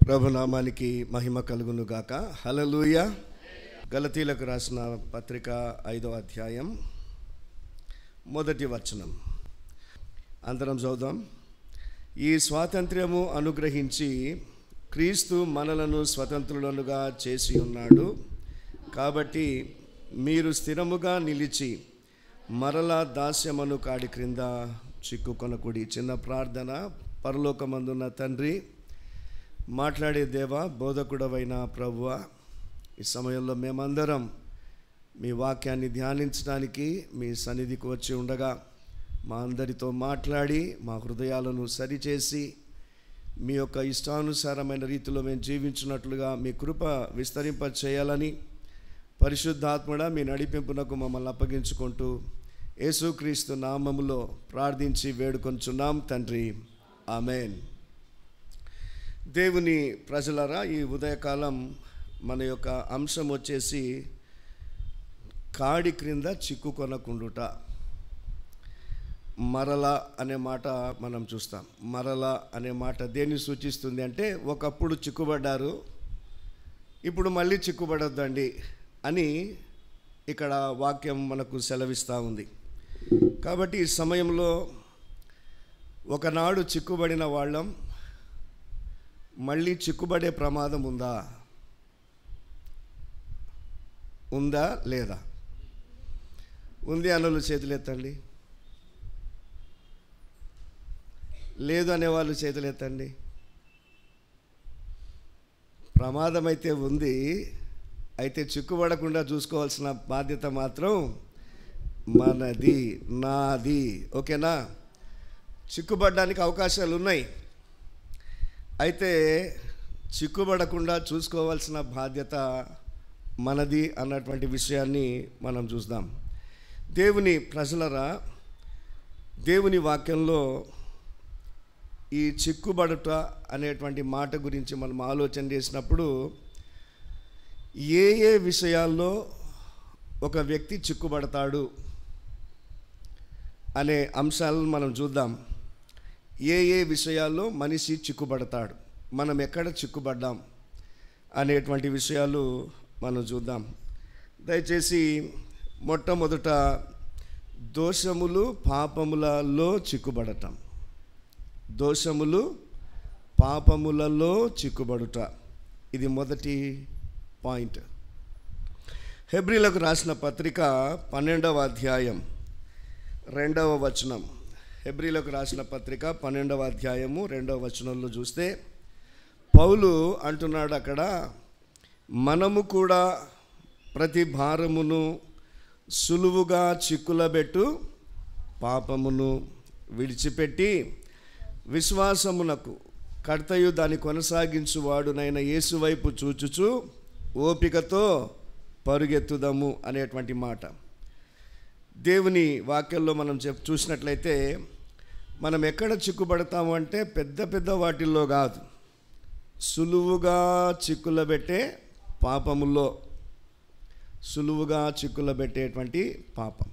ప్రభునామానికి మహిమ కలుగును గాక. హల్లెలూయా. గలతీలకు రాసిన పత్రిక 5వ అధ్యాయం 1వ వచనం అందరం చదువుదాం. ఈ స్వాతంత్ర్యము అనుగ్రహించి క్రీస్తు మనలను స్వతంత్రులుగా చేసి ఉన్నాడు. కాబట్టి మీరు స్థిరముగా నిలిచి మరలా దాస్యమను కాడి క్రింద చిక్కుకొనకుడి. చిన్న ప్రార్థన. పరలోకమందున్న తండ్రి, మాట్లాడే దేవా, బోధకుడవైన ప్రభువా, ఈ సమయంలో మేమందరం మీ వాక్యాన్ని ధ్యానించడానికి మీ సన్నిధికి వచ్చి ఉండగా మా అందరితో మాట్లాడి మా హృదయాలను సరిచేసి మీ యొక్క ఇష్టానుసారమైన రీతిలో మేము జీవించినట్లుగా మీ కృప విస్తరింప చేయాలని పరిశుద్ధాత్మడ మీ నడిపింపునకు మమ్మల్ని అప్పగించుకుంటూ యేసుక్రీస్తు నామములో ప్రార్థించి వేడుకొంచున్నాం తండ్రి, ఆమెన్. దేవుని ప్రజలరా, ఈ ఉదయకాలం మన యొక్క అంశం వచ్చేసి కాడి క్రింద చిక్కుకొనకుండుట. మరల అనే మాట మనం చూస్తాం. మరల అనే మాట దేన్ని సూచిస్తుంది అంటే, ఒకప్పుడు చిక్కుబడ్డారు, ఇప్పుడు మళ్ళీ చిక్కుబడొద్దండి అని ఇక్కడ వాక్యం మనకు సెలవిస్తూ ఉంది. కాబట్టి ఈ సమయంలో ఒకనాడు చిక్కుబడిన వాళ్ళం మళ్ళీ చిక్కుబడే ప్రమాదం ఉందా లేదా? ఉంది అన్నోళ్ళు చేతులు ఎత్తండి. లేదు అనేవాళ్ళు చేతులు ఎత్తండి. ప్రమాదం అయితే ఉంది, అయితే చిక్కుబడకుండా చూసుకోవాల్సిన బాధ్యత మాత్రం మనది, నాది. ఓకేనా? చిక్కుబడడానికి అవకాశాలు ఉన్నాయి, అయితే చిక్కుబడకుండా చూసుకోవాల్సిన బాధ్యత మనది అన్నటువంటి విషయాన్ని మనం చూద్దాం. దేవుని ప్రజలరా, దేవుని వాక్యంలో ఈ చిక్కుబడుట అనేటువంటి మాట గురించి మనం ఆలోచన చేసినప్పుడు ఏ ఏ విషయాల్లో ఒక వ్యక్తి చిక్కుబడతాడు అనే అంశాలను మనం చూద్దాం. ఏ ఏ విషయాల్లో మనిషి చిక్కుబడతాడు, మనం ఎక్కడ చిక్కుబడ్డాం అనేటువంటి విషయాలు మనం చూద్దాం. దయచేసి మొట్టమొదట దోషములు పాపములలో చిక్కుబడటం. దోషములు పాపములలో చిక్కుబడుట, ఇది మొదటి పాయింట్. హెబ్రీలకు రాసిన పత్రిక 12వ అధ్యాయం 2వ వచనం. హెబ్రీలకు రాసిన పత్రిక 12వ అధ్యాయము 2వ వచనంలో చూస్తే పౌలు అంటున్నాడు అక్కడ, మనము కూడా ప్రతి భారమును సులువుగా చిక్కులబెట్టు పాపమును విడిచిపెట్టి విశ్వాసమునకు కర్తయు దాన్ని కొనసాగించువాడునైన యేసు వైపు చూచుచు ఓపికతో పరుగెత్తుదము అనేటువంటి మాట. దేవుని వాక్యంలో మనం చూసినట్లయితే మనం ఎక్కడ చిక్కుబడతాము అంటే పెద్ద పెద్ద వాటిల్లో కాదు, సులువుగా చిక్కులబెట్టే పాపములో, సులువుగా చిక్కులబెట్టేటువంటి పాపం.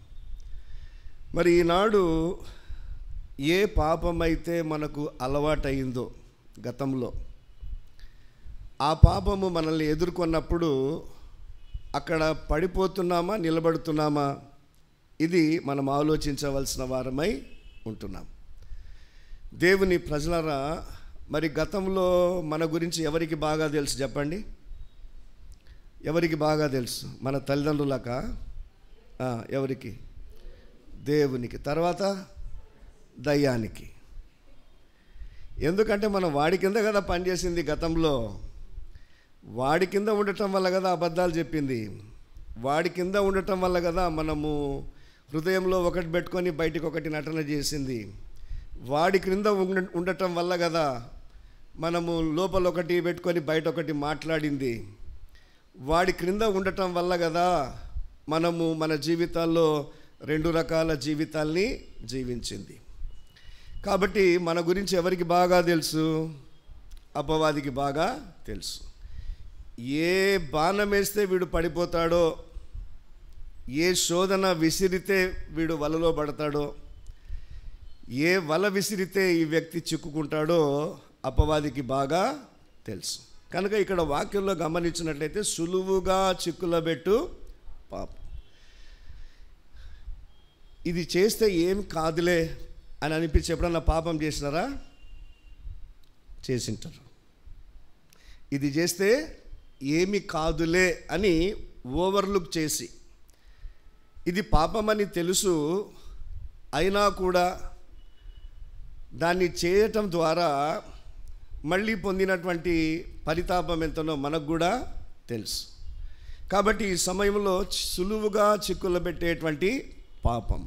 మరి ఈనాడు ఏ పాపమైతే మనకు అలవాటయిందో గతంలో, ఆ పాపము మనల్ని ఎదుర్కొన్నప్పుడు అక్కడ పడిపోతున్నామా నిలబడుతున్నామా, ఇది మనం ఆలోచించవలసిన వారమై ఉంటున్నాం. దేవుని ప్రజలరా, మరి గతంలో మన గురించి ఎవరికి బాగా తెలుసు చెప్పండి? ఎవరికి బాగా తెలుసు? మన తల్లిదండ్రులక? ఎవరికి? దేవునికి. తర్వాత దయ్యానికి. ఎందుకంటే మనం వాడి కింద కదా పనిచేసింది గతంలో. వాడి కింద ఉండటం వల్ల కదా అబద్ధాలు చెప్పింది. వాడి కింద ఉండటం వల్ల కదా మనము హృదయంలో ఒకటి పెట్టుకొని బయటికి ఒకటి నటన చేసింది. వాడి క్రింద ఉండటం వల్ల కదా మనము లోపల ఒకటి పెట్టుకొని బయట ఒకటి మాట్లాడింది. వాడి క్రింద ఉండటం వల్ల కదా మనము మన జీవితాల్లో 2 రకాల జీవితాల్ని జీవించింది. కాబట్టి మన గురించి ఎవరికి బాగా తెలుసు? అపవాదికి బాగా తెలుసు. ఏ బాణం వేస్తే వీడు పడిపోతాడో, ఏ శోధన విసిరితే వీడు వలలో పడతాడో, ఏ వల విసిరితే ఈ వ్యక్తి చిక్కుకుంటాడో అపవాదికి బాగా తెలుసు. కనుక ఇక్కడ వాక్యంలో గమనించినట్లయితే సులువుగా చిక్కులబెట్టు పాపం. ఇది చేస్తే ఏం కాదులే అని అనిపించి ఎప్పుడన్నా పాపం చేసినారా? చేసింటారు. ఇది చేస్తే ఏమి కాదులే అని ఓవర్లుక్ చేసి, ఇది పాపమని తెలుసు అయినా కూడా దాన్ని చేయటం ద్వారా మళ్ళీ పొందినటువంటి పరితాపం ఎంతనో మనకు కూడా తెలుసు. కాబట్టి ఈ సమయంలో సులువుగా చిక్కులు పెట్టేటువంటి పాపం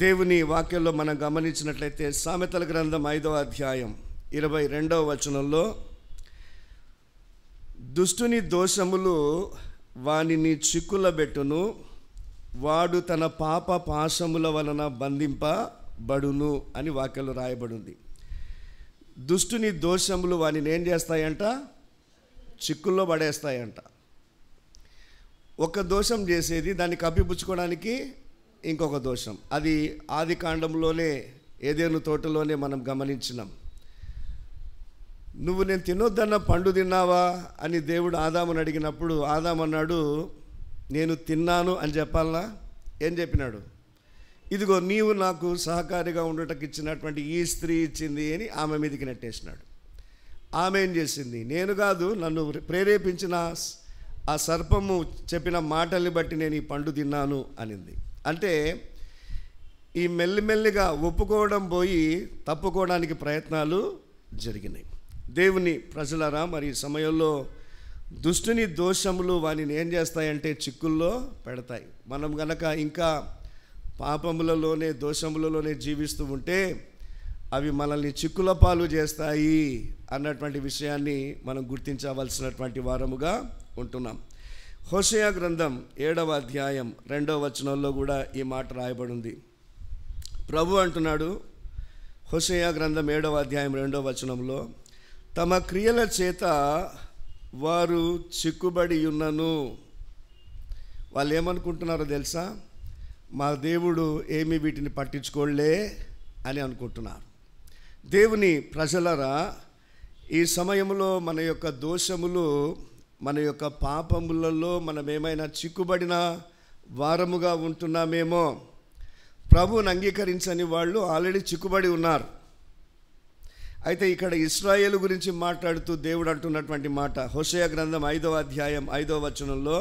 దేవుని వాక్యంలో మనం గమనించినట్లయితే సామెతల గ్రంథం 5వ అధ్యాయం 22వ వచనంలో, దుష్టుని దోషములు వానిని చిక్కులబెట్టును, వాడు తన పాప పాశముల వలన బంధింపబడును అని వాక్యంలో రాయబడింది. దుష్టుని దోషములు వానిని ఏం చేస్తాయంట? చిక్కుల్లో పడేస్తాయంట. ఒక దోషం చేసేది దాన్ని కప్పిపుచ్చుకోవడానికి ఇంకొక దోషం. అది ఆది కాండంలోనే ఏదేను తోటలోనే మనం గమనించినాం. నువ్వు నేను తినొద్దన్న పండు తిన్నావా అని దేవుడు ఆదాముని అడిగినప్పుడు ఆదాము అన్నాడు, నేను తిన్నాను అని చెప్పాలనా? ఏం చెప్పినాడు? ఇదిగో నీవు నాకు సహకారిగా ఉండటకు ఇచ్చినటువంటి ఈ స్త్రీ ఇచ్చింది అని ఆమె మీదకి నెట్టేసినాడు. ఆమె ఏం చేసింది? నేను కాదు, నన్ను ప్రేరేపించిన ఆ సర్పము చెప్పిన మాటల్ని బట్టి నేను ఈ పండు తిన్నాను అనింది. అంటే ఈ మెల్లిమెల్లిగా ఒప్పుకోవడం పోయి తప్పుకోవడానికి ప్రయత్నాలు జరిగినాయి. దేవుని ప్రజలరా, మరి ఈ సమయంలో దుష్టుని దోషములు వానిని ఏం చేస్తాయంటే చిక్కుల్లో పెడతాయి. మనం గనక ఇంకా పాపములలోనే దోషములలోనే జీవిస్తూ ఉంటే అవి మనల్ని చిక్కుల పాలు చేస్తాయి అన్నటువంటి విషయాన్ని మనం గుర్తించవలసినటువంటి వారముగా ఉంటున్నాం. హోషేయ గ్రంథం 7వ అధ్యాయం 2వ వచనంలో కూడా ఈ మాట రాయబడింది. ప్రభు అంటున్నాడు, హోషేయ గ్రంథం 7వ అధ్యాయం 2వ వచనంలో, తమ క్రియల చేత వారు చిక్కుబడి ఉన్నను. వాళ్ళు ఏమనుకుంటున్నారో తెలుసా? మా దేవుడు ఏమి వీటిని పట్టించుకోలే అని అనుకుంటున్నారు. దేవుని ప్రజలరా, ఈ సమయంలో మన యొక్క దోషములు, మన యొక్క పాపములలో మనం ఏమైనా చిక్కుబడిన వారముగా ఉంటున్నామేమో. ప్రభువుని అంగీకరించని వాళ్ళు ఆల్రెడీ చిక్కుబడి ఉన్నారు. అయితే ఇక్కడ ఇశ్రాయేలు గురించి మాట్లాడుతూ దేవుడు అంటున్నటువంటి మాట, హోషేయ గ్రంథం 5వ అధ్యాయం 5వ వచనంలో,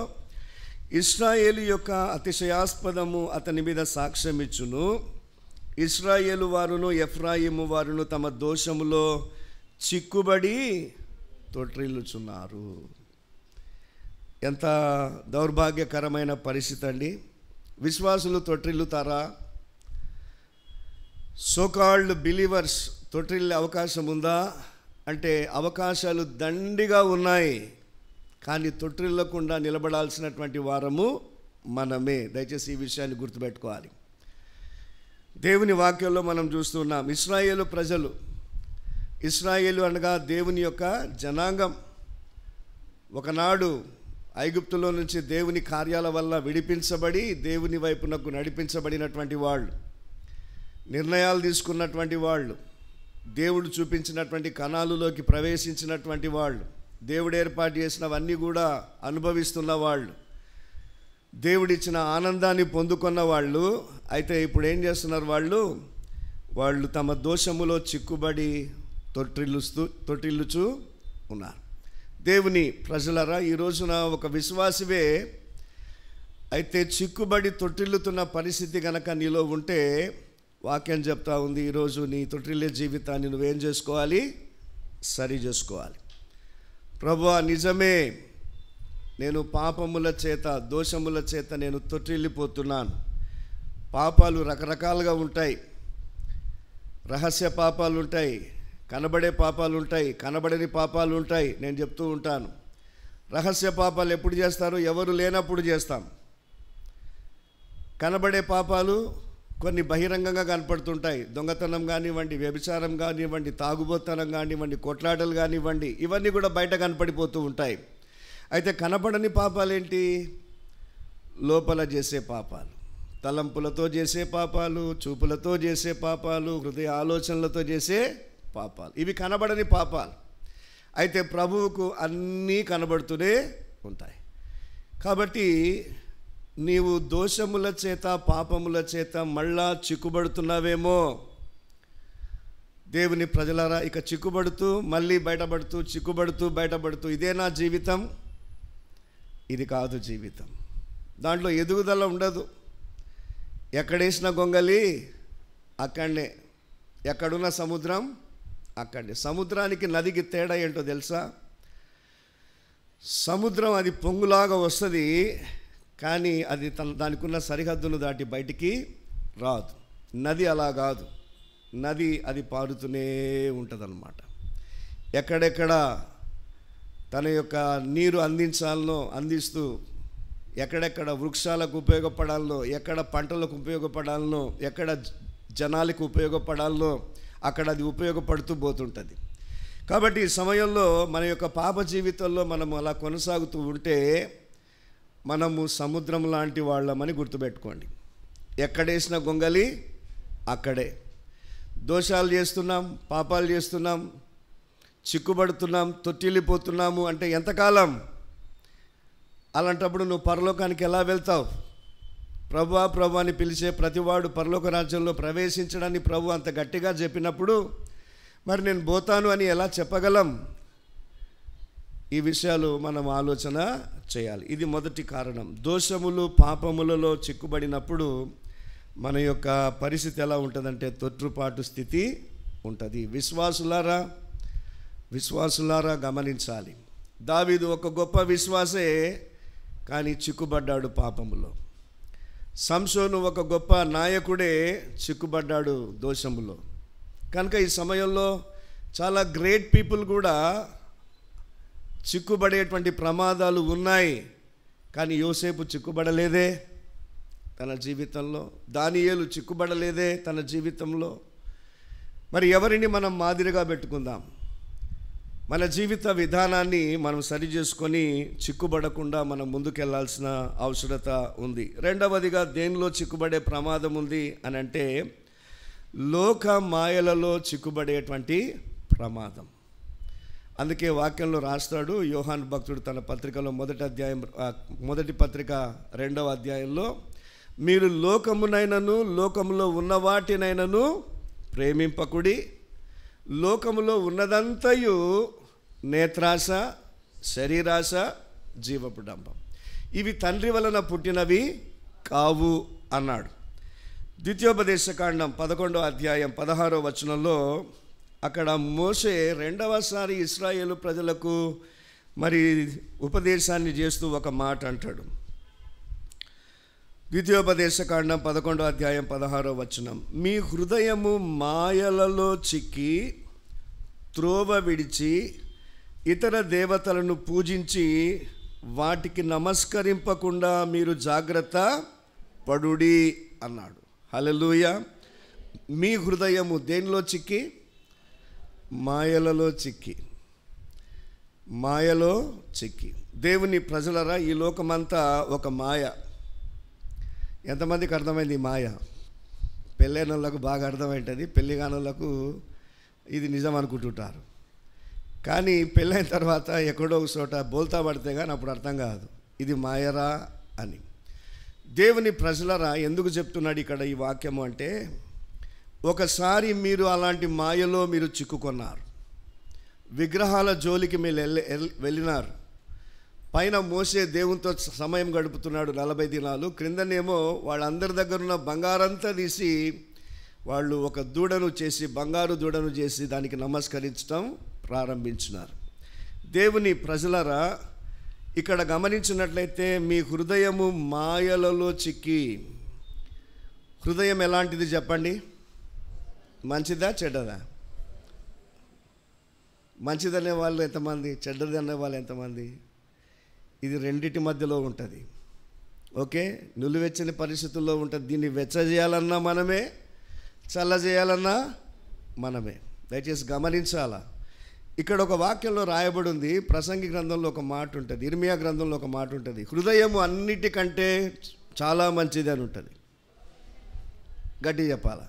ఇశ్రాయేలు యొక్క అతిశయాస్పదము అతని మీద సాక్ష్యం ఇచ్చును, ఇశ్రాయేలు వారును ఎఫ్రాయిము వారును తమ దోషములో చిక్కుబడి తొట్రిల్లుచున్నారు. ఎంత దౌర్భాగ్యకరమైన పరిస్థితి అండి. విశ్వాసులు తొట్రిల్లుతారా? సోకాల్డ్ బిలీవర్స్ తొట్రిల్లే అవకాశం ఉందా అంటే అవకాశాలు దండిగా ఉన్నాయి. కానీ తొట్రిల్లకుండా నిలబడాల్సినటువంటి వారము మనమే. దయచేసి ఈ విషయాన్ని గుర్తుపెట్టుకోవాలి. దేవుని వాక్యంలో మనం చూస్తున్నాం, ఇశ్రాయేలు ప్రజలు, ఇశ్రాయేలు అనగా దేవుని యొక్క జనాంగం, ఒకనాడు ఐగుప్తులో నుంచి దేవుని కార్యాల వల్ల విడిపించబడి దేవుని వైపునకు నడిపించబడినటువంటి వాళ్ళు, నిర్ణయాలు తీసుకున్నటువంటి వాళ్ళు, దేవుడు చూపించినటువంటి కణాలులోకి ప్రవేశించినటువంటి వాళ్ళు, దేవుడు ఏర్పాటు చేసినవన్నీ కూడా అనుభవిస్తున్న వాళ్ళు, దేవుడిచ్చిన ఆనందాన్ని పొందుకున్న వాళ్ళు. అయితే ఇప్పుడు ఏం చేస్తున్నారు? వాళ్ళు తమ దోషములో చిక్కుబడి తొట్టిల్లుచూ ఉన్నారు. దేవుని ప్రజలరా, ఈ రోజున ఒక విశ్వాసివే అయితే చిక్కుబడి తొట్టిల్లుతున్న పరిస్థితి కనుక నీలో ఉంటే వాక్యం చెప్తా ఉంది, ఈరోజు నీ తొట్టిల్లే జీవితాన్ని నువ్వేం చేసుకోవాలి? సరి చేసుకోవాలి. ప్రభువా, నిజమే, నేను పాపముల చేత దోషముల చేత నేను తొట్టిల్లిపోతున్నాను. పాపాలు రకరకాలుగా ఉంటాయి. రహస్య పాపాలు ఉంటాయి, కనబడే పాపాలు ఉంటాయి, కనబడని పాపాలు ఉంటాయి. నేను చెప్తూ ఉంటాను, రహస్య పాపాలు ఎప్పుడు చేస్తారు? ఎవరు లేనప్పుడు చేస్తాం. కనబడే పాపాలు కొన్ని బహిరంగంగా కనపడుతుంటాయి. దొంగతనం కానివ్వండి, వ్యభిచారం కానివ్వండి, తాగుబోతనం కానివ్వండి, కొట్లాటలు కానివ్వండి, ఇవన్నీ కూడా బయట కనపడిపోతూ ఉంటాయి. అయితే కనపడని పాపాలు ఏంటి? లోపల చేసే పాపాలు, తలంపులతో చేసే పాపాలు, చూపులతో చేసే పాపాలు, హృదయ ఆలోచనలతో చేసే పాపాలు, ఇవి కనబడని పాపాలు. అయితే ప్రభువుకు అన్నీ కనబడుతూనే ఉంటాయి. కాబట్టి నీవు దోషముల చేత పాపముల చేత మళ్ళా చిక్కుబడుతున్నావేమో. దేవుని ప్రజలారా, ఇక చిక్కుబడుతూ మళ్ళీ బయటపడుతూ చిక్కుబడుతూ బయటపడుతూ ఇదే నా జీవితం? ఇది కాదు జీవితం. దాంట్లో ఎదుగుదల ఉండదు. ఎక్కడేసిన గొంగలి అక్కడనే, ఎక్కడున్న సముద్రం అక్కడనే. సముద్రానికి నదికి తేడా ఏంటో తెలుసా? సముద్రం అది పొంగులాగా వస్తుంది, కానీ అది దానికి ఉన్న సరిహద్దును దాటి బయటికి రాదు. నది అలా కాదు. నది అది పారుతూనే ఉంటుందన్నమాట. ఎక్కడెక్కడ తన యొక్క నీరు అందించాలనో అందిస్తూ, ఎక్కడెక్కడ వృక్షాలకు ఉపయోగపడాలనో, ఎక్కడ పంటలకు ఉపయోగపడాలనో, ఎక్కడ జనాలకు ఉపయోగపడాలనో అక్కడ అది ఉపయోగపడుతూ పోతుంటుంది. కాబట్టి ఈ సమయంలో మన యొక్క పాప జీవితంలో మనము అలా కొనసాగుతూ ఉంటే మనము సముద్రం లాంటి వాళ్ళమని గుర్తుపెట్టుకోండి. ఎక్కడేసిన గొంగలి అక్కడే. దోషాలు చేస్తున్నాం, పాపాలు చేస్తున్నాం, చిక్కుబడుతున్నాం, తొట్టిల్లిపోతున్నాము అంటే ఎంతకాలం? అలాంటప్పుడు నువ్వు పరలోకానికి ఎలా వెళ్తావు? ప్రభువా ప్రభు అని పిలిచే ప్రతివాడు పరలోక రాజ్యంలో ప్రవేశించడాన్ని ప్రభు అంత గట్టిగా చెప్పినప్పుడు మరి నేను పోతాను అని ఎలా చెప్పగలం? ఈ విషయాలు మనం ఆలోచన చేయాలి. ఇది మొదటి కారణం. దోషములు పాపములలో చిక్కుబడినప్పుడు మన యొక్క పరిస్థితి ఎలా ఉంటుందంటే తొట్రుపాటు స్థితి ఉంటుంది. విశ్వాసులారా గమనించాలి. దావీదు ఒక గొప్ప విశ్వాసే, కానీ చిక్కుబడ్డాడు పాపములో. సంసోను ఒక గొప్ప నాయకుడే, చిక్కుబడ్డాడు దోషములో. కనుక ఈ సమయంలో చాలా గ్రేట్ పీపుల్ కూడా చిక్కుబడేటువంటి ప్రమాదాలు ఉన్నాయి. కానీ యోసేపు చిక్కుబడలేదే తన జీవితంలో. దానియేలు చిక్కుబడలేదే తన జీవితంలో. మరి ఎవరిని మనం మాదిరిగా పెట్టుకుందాం? మన జీవిత విధానాన్ని మనం సరి చేసుకొని చిక్కుబడకుండా మనం ముందుకెళ్లాల్సిన అవసరత ఉంది. రెండవదిగా దేనిలో చిక్కుబడే ప్రమాదం ఉంది అని అంటే లోక మాయలలో చిక్కుబడేటువంటి ప్రమాదం. అందుకే వాక్యంలో రాస్తాడు యోహాను భక్తుడు తన పత్రికలో మొదటి పత్రిక 2వ అధ్యాయంలో, మీరు లోకమునైనను లోకములో ఉన్న వాటినైనను ప్రేమింపకుడి. లోకములో ఉన్నదంతయు నేత్రాశ, శరీరాశ, జీవపు డంబం, ఇవి తండ్రి వలన పుట్టినవి కావు అన్నాడు. ద్వితీయోపదేశకాండం 11వ అధ్యాయం 16వ వచనంలో అక్కడ మోషే రెండవసారి ఇశ్రాయేలు ప్రజలకు మరి ఉపదేశాన్ని చేస్తూ ఒక మాట అంటాడు. ద్వితీయోపదేశకాండం 11వ అధ్యాయం 16వ వచనం, మీ హృదయము మాయలలో చిక్కి త్రోవ విడిచి ఇతర దేవతలను పూజించి వాటికి నమస్కరింపకుండా మీరు జాగ్రత్త పడుడి అన్నాడు. హల్లెలూయా. మీ హృదయము దేనిలో చిక్కి? మాయలలో చిక్కి. దేవుని ప్రజలరా, ఈ లోకమంతా ఒక మాయ. ఎంతమందికి అర్థమైంది ఈ మాయ? పెళ్ళైన వాళ్ళకు బాగా అర్థమైంటుంది, పెళ్ళి కాని వాళ్ళకు ఇది నిజం అనుకుంటుంటారు. కానీ పెళ్ళైన తర్వాత ఎక్కడో ఒక చోట బోల్తా పడితే కానీ అప్పుడు అర్థం కాదు ఇది మాయరా అని. దేవుని ప్రజలరా, ఎందుకు చెప్తున్నాడు ఇక్కడ ఈ వాక్యము అంటే, ఒకసారి మీరు అలాంటి మాయలో మీరు చిక్కుకున్నారు. విగ్రహాల జోలికి మీరు వెళ్ళినారు. పైన మోసే దేవునితో సమయం గడుపుతున్నాడు 40 దినాలు. క్రిందనేమో వాళ్ళందరి దగ్గర ఉన్న బంగారంతా తీసి వాళ్ళు ఒక దూడను చేసి, బంగారు దూడను చేసి దానికి నమస్కరించడం ప్రారంభించినారు. దేవుని ప్రజలరా, ఇక్కడ గమనించినట్లయితే మీ హృదయము మాయలలో చిక్కి. హృదయం ఎలాంటిది చెప్పండి? మంచిదా చెడ్డదా? మంచిదనే వాళ్ళు ఎంతమంది, చెడ్డది అనే వాళ్ళు ఎంతమంది? ఇది రెండిటి మధ్యలో ఉంటుంది. ఓకే, నులివెచ్చని పరిస్థితుల్లో ఉంటుంది. దీన్ని వెచ్చ చేయాలన్నా మనమే, చల్ల చేయాలన్నా మనమే. దయచేసి గమనించాలా. ఇక్కడ ఒక వాక్యంలో రాయబడి ఉంది. ప్రసంగి గ్రంథంలో ఒక మాట ఉంటుంది, ఇర్మియా గ్రంథంలో ఒక మాట ఉంటుంది, హృదయము అన్నిటికంటే చాలా మంచిది అని ఉంటుంది. గట్టి చెప్పాలా?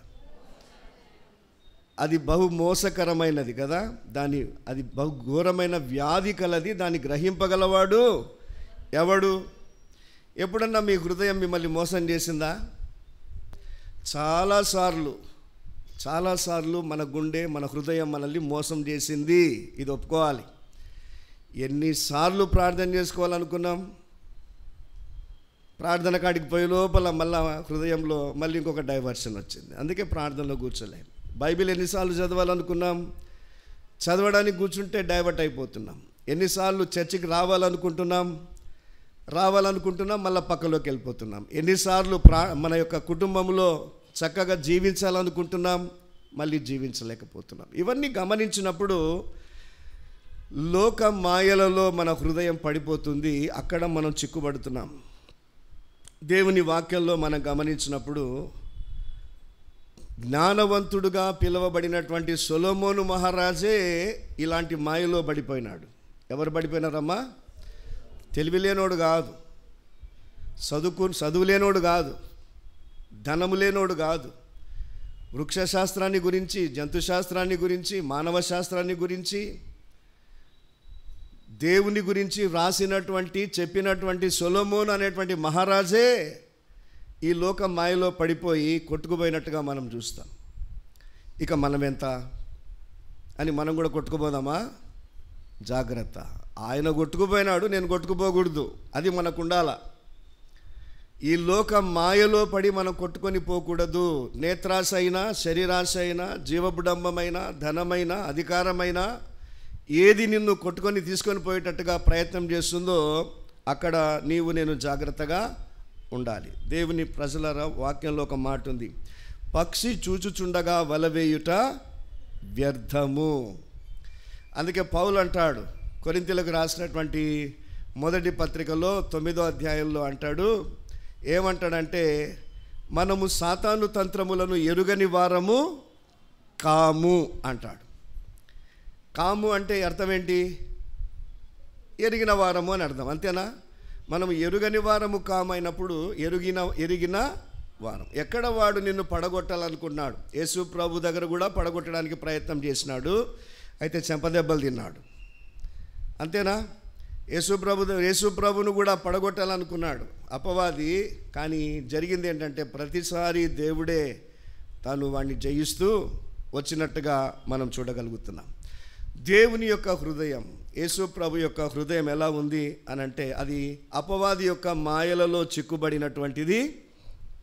అది బహు మోసకరమైనది కదా, అది బహు ఘోరమైన వ్యాధి కలది, దాన్ని గ్రహింపగలవాడు ఎవడు? ఎప్పుడన్నా మీ హృదయం మిమ్మల్ని మోసం చేసిందా? చాలాసార్లు మన గుండె, మన హృదయం మనల్ని మోసం చేసింది, ఇది ఒప్పుకోవాలి. ఎన్నిసార్లు ప్రార్థన చేసుకోవాలనుకున్నాం, ప్రార్థన కాడికి పోయే లోపల మళ్ళీ హృదయంలో మళ్ళీ ఇంకొక డైవర్షన్ వచ్చింది, అందుకే ప్రార్థనలో కూర్చోలేము. బైబిల్ ఎన్నిసార్లు చదవాలనుకున్నాం, చదవడానికి కూర్చుంటే డైవర్ట్ అయిపోతున్నాం. ఎన్నిసార్లు చర్చికి రావాలనుకుంటున్నాం మళ్ళీ పక్కలోకి వెళ్ళిపోతున్నాం. ఎన్నిసార్లు మన యొక్క కుటుంబంలో చక్కగా జీవించాలనుకుంటున్నాం, మళ్ళీ జీవించలేకపోతున్నాం. ఇవన్నీ గమనించినప్పుడు లోక మాయలలో మన హృదయం పడిపోతుంది, అక్కడ మనం చిక్కుబడుతున్నాం. దేవుని వాక్యంలో మనం గమనించినప్పుడు జ్ఞానవంతుడుగా పిలువబడినటువంటి సొలొమోను మహారాజే ఇలాంటి మాయలో పడిపోయినాడు. ఎవరు పడిపోయినారమ్మా? తెలివి లేనోడు కాదు, చదువు లేనోడు కాదు, ధనము లేనోడు కాదు. వృక్షశాస్త్రాన్ని గురించి, జంతుశాస్త్రాన్ని గురించి, మానవ శాస్త్రాన్ని గురించి, దేవుని గురించి చెప్పినటువంటి సొలొమోను అనేటువంటి మహారాజే ఈ లోక మాయలో పడిపోయి కొట్టుకుపోయినట్టుగా మనం చూస్తాం. ఇక మనం ఎంత అని మనం కూడా కొట్టుకుపోదామా? జాగ్రత్త. ఆయన కొట్టుకుపోయినాడు, నేను కొట్టుకుపోకూడదు, అది మనకు ఉండాల. ఈ లోక మాయలో పడి మనం కొట్టుకొని పోకూడదు. నేత్రాశ అయినా, శరీరాశ అయినా, జీవబుడంబమైన, ధనమైన, అధికారమైన ఏది నిన్ను కొట్టుకొని తీసుకొని పోయేటట్టుగా ప్రయత్నం చేస్తుందో అక్కడ నేను జాగ్రత్తగా ఉండాలి. దేవుని ప్రజల వాక్యంలో ఒక మాట ఉంది, పక్షి చూచుచుండగా వలవేయుట వ్యర్థము. అందుకే పౌలు అంటాడు, కొరింథీయులకు రాసినటువంటి మొదటి పత్రికలో 9వ అధ్యాయంలో అంటాడు, ఏమంటాడంటే, మనము సాతాను తంత్రములను ఎరుగని వారము కాము అంటాడు. కాము అంటే అర్థం ఏంటి? ఎరిగిన వారము అని అర్థం, అంతేనా? మనం ఎరుగని వారము కామైనప్పుడు ఎరిగిన వారం. ఎక్కడ వాడు నిన్ను పడగొట్టాలనుకున్నాడు? యేసు ప్రభు దగ్గర కూడా పడగొట్టడానికి ప్రయత్నం చేసినాడు, అయితే చెంపదెబ్బలు తిన్నాడు, అంతేనా? యేసు ప్రభును కూడా పడగొట్టాలనుకున్నాడు అపవాది. కానీ జరిగింది ఏంటంటే, ప్రతిసారి దేవుడే తాను వాడిని జయిస్తూ వచ్చినట్టుగా మనం చూడగలుగుతున్నాం. దేవుని యొక్క హృదయం, యేసు ప్రభు యొక్క హృదయం ఎలా ఉంది అని అంటే, అది అపవాది యొక్క మాయలలో చిక్కుబడినటువంటిది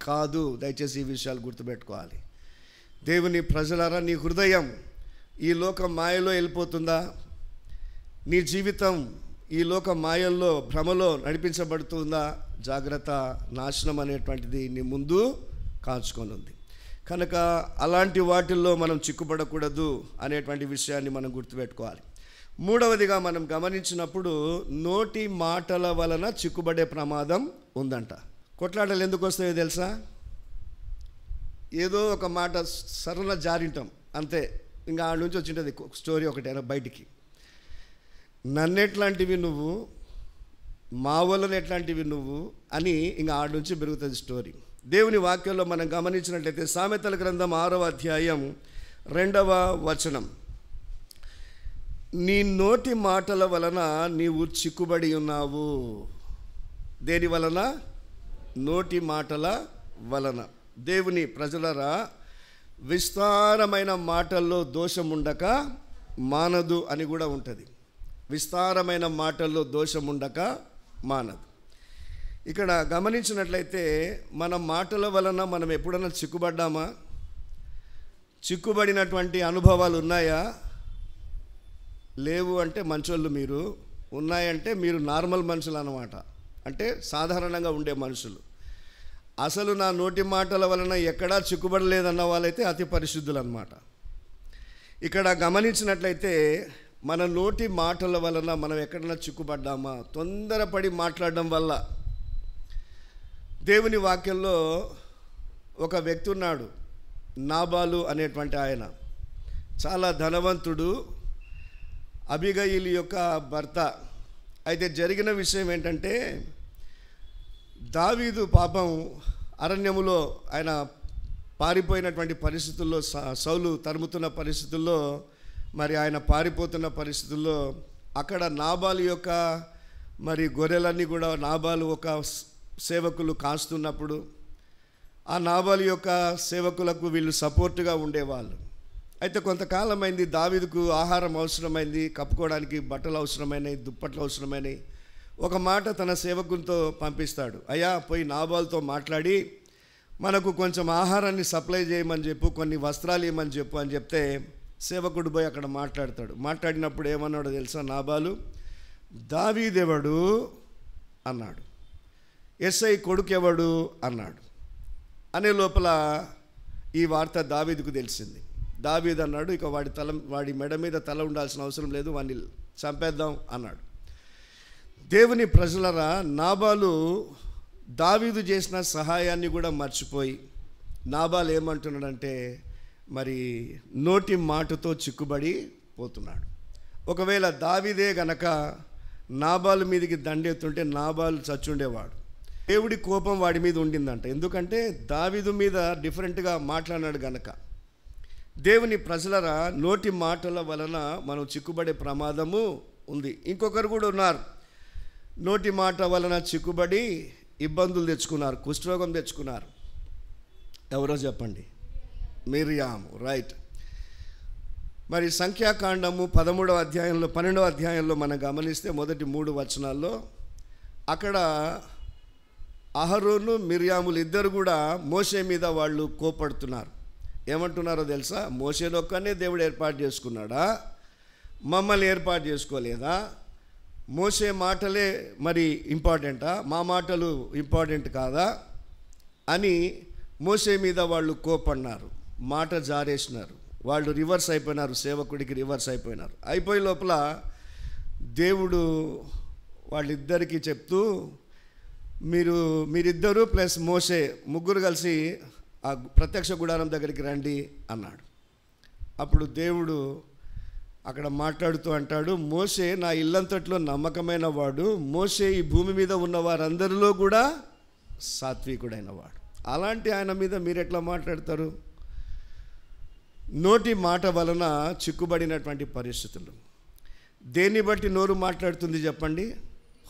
కాదు. దయచేసి ఈ విషయాలు గుర్తుపెట్టుకోవాలి. దేవుని ప్రజలారా, నీ హృదయం ఈ లోక మాయలో వెళ్ళిపోతుందా? నీ జీవితం ఈ లోక మాయల్లో, భ్రమలో నడిపించబడుతుందా? జాగ్రత్త, నాశనం అనేటువంటిది నీ ముందు కాచుకొని ఉంది. కనుక అలాంటి వాటిల్లో మనం చిక్కుపడకూడదు అనేటువంటి విషయాన్ని మనం గుర్తుపెట్టుకోవాలి. మూడవదిగా మనం గమనించినప్పుడు, నోటి మాటల వలన చిక్కుబడే ప్రమాదం ఉందంట. కొట్లాటలు ఎందుకు వస్తాయో తెలుసా? ఏదో ఒక మాట సరళ జారింటాం అంతే, ఇంకా ఆడ నుంచి వచ్చింటుంది స్టోరీ ఒకటేనా బయటికి. నన్నెట్లాంటివి నువ్వు, మా వలన ఎట్లాంటివి నువ్వు అని ఇంకా ఆడ నుంచి పెరుగుతుంది స్టోరీ. దేవుని వాక్యంలో మనం గమనించినట్లయితే సామెతల గ్రంథం 6వ అధ్యాయం 2వ వచనం, నీ నోటి మాటల వలన నీవు చిక్కుబడి ఉన్నావు. దేని వలన? నోటి మాటల వలన. దేవుని ప్రజలరా, విస్తారమైన మాటల్లో దోషం ఉండక మానదు అని కూడా ఉంటుంది. విస్తారమైన మాటల్లో దోషం ఉండక మానదు. ఇక్కడ గమనించినట్లయితే మన మాటల వలన మనం ఎప్పుడైనా చిక్కుబడ్డామా? చిక్కుబడినటువంటి అనుభవాలు ఉన్నాయా? లేవు అంటే మంచోళ్ళు మీరు, ఉన్నాయంటే మీరు నార్మల్ మనుషులు అన్నమాట, అంటే సాధారణంగా ఉండే మనుషులు. అసలు నా నోటి మాటల వలన ఎక్కడా చిక్కుబడలేదన్న వాళ్ళైతే అతి పరిశుద్ధులు అన్నమాట. ఇక్కడ గమనించినట్లయితే మన నోటి మాటల వలన మనం ఎక్కడైనా చిక్కుబడ్డామా? తొందరపడి మాట్లాడడం వల్ల. దేవుని వాక్యంలో ఒక వ్యక్తి ఉన్నాడు, నాబాలు అనేటువంటి ఆయన. చాలా ధనవంతుడు, అబిగయిలు యొక్క భర్త. అయితే జరిగిన విషయం ఏంటంటే, దావీదు పాపం అరణ్యములో ఆయన పారిపోయినటువంటి పరిస్థితుల్లో, సౌలు తరుముతున్న పరిస్థితుల్లో, మరి ఆయన పారిపోతున్న పరిస్థితుల్లో అక్కడ నాబాలు యొక్క మరి గొర్రెలన్నీ కూడా నాబాలు ఒక సేవకులు కాస్తున్నప్పుడు ఆ నాబాలు యొక్క సేవకులకు వీళ్ళు సపోర్టుగా ఉండేవాళ్ళు. అయితే కొంతకాలం అయింది, దావీదుకు ఆహారం అవసరమైంది, కప్పుకోవడానికి బట్టలు అవసరమైనవి, దుప్పట్లు అవసరమైనవి. ఒక మాట తన సేవకులతో పంపిస్తాడు, అయ్యా పోయి నాబాలుతో మాట్లాడి మనకు కొంచెం ఆహారాన్ని సప్లై చేయమని చెప్పు, కొన్ని వస్త్రాలు ఇవ్వమని చెప్పు అని చెప్తే సేవకుడు పోయి అక్కడ మాట్లాడతాడు. మాట్లాడినప్పుడు ఏమన్నాడో తెలుసా నాబాలు? దావీదెవడు అన్నాడు, ఎస్ఐ కొడుకు ఎవడు అన్నాడు. అనే లోపల ఈ వార్త దావీదుకు తెలిసింది. దావీదు అన్నాడు, ఇక వాడి మెడ మీద తల ఉండాల్సిన అవసరం లేదు, వాడిని చంపేద్దాం అన్నాడు. దేవుని ప్రజలరా, నాబాలు దావీదు చేసిన సహాయాన్ని కూడా మర్చిపోయి నాబాలు ఏమంటున్నాడంటే మరి నోటి మాటతో చిక్కుబడి పోతున్నాడు. ఒకవేళ దావీదే గనక నాబాలు మీదకి దండెత్తుంటే నాబాలు చచ్చుండేవాడు. దేవుడి కోపం వాడి మీద ఉండిందంట, ఎందుకంటే దావీదు మీద డిఫరెంట్గా మాట్లాడినాడు గనక. దేవుని ప్రజలరా, నోటి మాటల వలన మనం చిక్కుబడే ప్రమాదము ఉంది. ఇంకొకరు కూడా ఉన్నారు, నోటి మాట వలన చిక్కుబడి ఇబ్బందులు తెచ్చుకున్నారు, కుష్ఠరోగం తెచ్చుకున్నారు. ఎవరో చెప్పండి? మిర్యాము, రైట్. మరి సంఖ్యాకాండము 13వ అధ్యాయంలో 12వ అధ్యాయంలో మనం గమనిస్తే మొదటి 3 వచనాల్లో అక్కడ అహరోను మిర్యాములు ఇద్దరు కూడా మోషే మీద వాళ్ళు కోపడుతున్నారు. ఏమంటున్నారో తెలుసా? మోషేనొక్కనే దేవుడు ఏర్పాటు చేసుకున్నాడా, మమ్మల్ని ఏర్పాటు చేసుకోలేదా? మోషే మాటలే మరి ఇంపార్టెంటా, మా మాటలు ఇంపార్టెంట్ కాదా అని మోషే మీద వాళ్ళు కోపడినారు, మాట జారేసినారు. వాళ్ళు రివర్స్ అయిపోయినారు, సేవకుడికి రివర్స్ అయిపోయినారు. అయిపోయే లోపల దేవుడు వాళ్ళిద్దరికీ చెప్తూ మీరిద్దరూ ప్లస్ మోషే ముగ్గురు కలిసి ఆ ప్రత్యక్ష గుడారం దగ్గరికి రండి అన్నాడు. అప్పుడు దేవుడు అక్కడ మాట్లాడుతూ అంటాడు, మోషే నా ఇల్లంతట్లో నమ్మకమైన వాడు, మోషే ఈ భూమి మీద ఉన్న వారందరిలో కూడా సాత్వికుడైన వాడు. అలాంటి ఆయన మీద మీరు ఎట్లా మాట్లాడతారు? నోటి మాట వలన చిక్కుబడినటువంటి పరిస్థితులు. దేన్ని బట్టి నోరు మాట్లాడుతుంది చెప్పండి?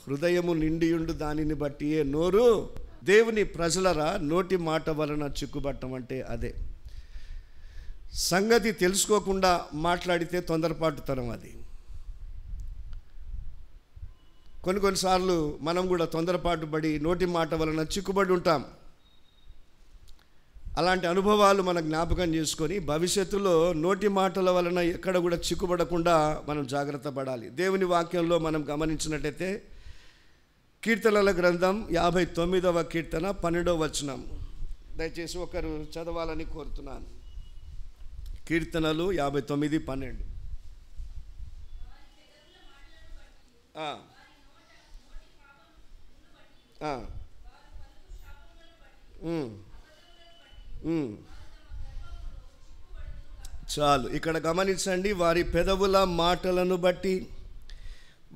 హృదయము నిండియుండు దానిని బట్టియే నోరు. దేవుని ప్రజలరా, నోటి మాట వలన చిక్కుబట్టం అంటే అదే. సంగతి తెలుసుకోకుండా మాట్లాడితే తొందరపాటుతనం అది. కొన్నిసార్లు మనం కూడా తొందరపాటు పడి నోటి మాట వలన చిక్కుబడి ఉంటాం. అలాంటి అనుభవాలు మన జ్ఞాపకం చేసుకొని భవిష్యత్తులో నోటి మాటల వలన ఎక్కడ కూడా చిక్కుబడకుండా మనం జాగ్రత్త పడాలి. దేవుని వాక్యంలో మనం గమనించినట్టయితే కీర్తనల గ్రంథం 59వ కీర్తన 12వ వచనం దయచేసి ఒకరు చదవాలని కోరుతున్నాను. కీర్తనలు 59:12. చాలు, ఇక్కడ గమనించండి. వారి పెదవుల మాటలను బట్టి,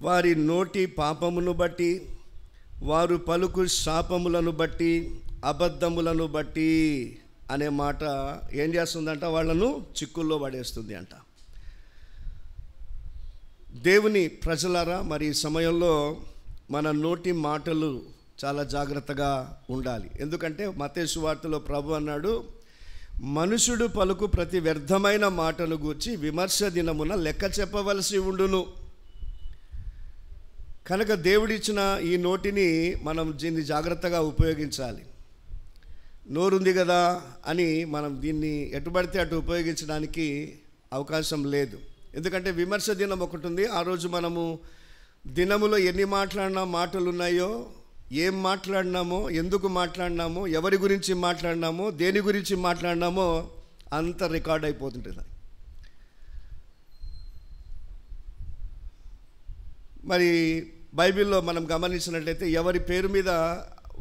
వారి నోటి పాపమును బట్టి, వారు పలుకు శాపములను బట్టి, అబద్ధములను బట్టి అనే మాట ఏం చేస్తుందంట? వాళ్ళను చిక్కుల్లో పడేస్తుంది అంట. దేవుని ప్రజలారా, మరి ఈ సమయంలో మన నోటి మాటలు చాలా జాగ్రత్తగా ఉండాలి. ఎందుకంటే మత్తయి సువార్తలో ప్రభు అన్నాడు, మనుషుడు పలుకు ప్రతి వ్యర్థమైన మాటను గూర్చి విమర్శ దినమున లెక్క చెప్పవలసి ఉండును. కనుక దేవుడిచ్చిన ఈ నోటిని మనం దీన్ని జాగ్రత్తగా ఉపయోగించాలి. నోరుంది కదా అని మనం దీన్ని ఎటుబడితే అటు ఉపయోగించడానికి అవకాశం లేదు. ఎందుకంటే విమర్శ దినం ఒకటి ఉంది. ఆ రోజు మనము దినములో ఎన్ని మాట్లాడిన మాటలు ఉన్నాయో, ఏం మాట్లాడినామో, ఎందుకు మాట్లాడినామో, ఎవరి గురించి మాట్లాడినామో, దేని గురించి మాట్లాడినామో అంత రికార్డ్ అయిపోతుంటుంది. మరి బైబిల్లో మనం గమనించినట్లయితే ఎవరి పేరు మీద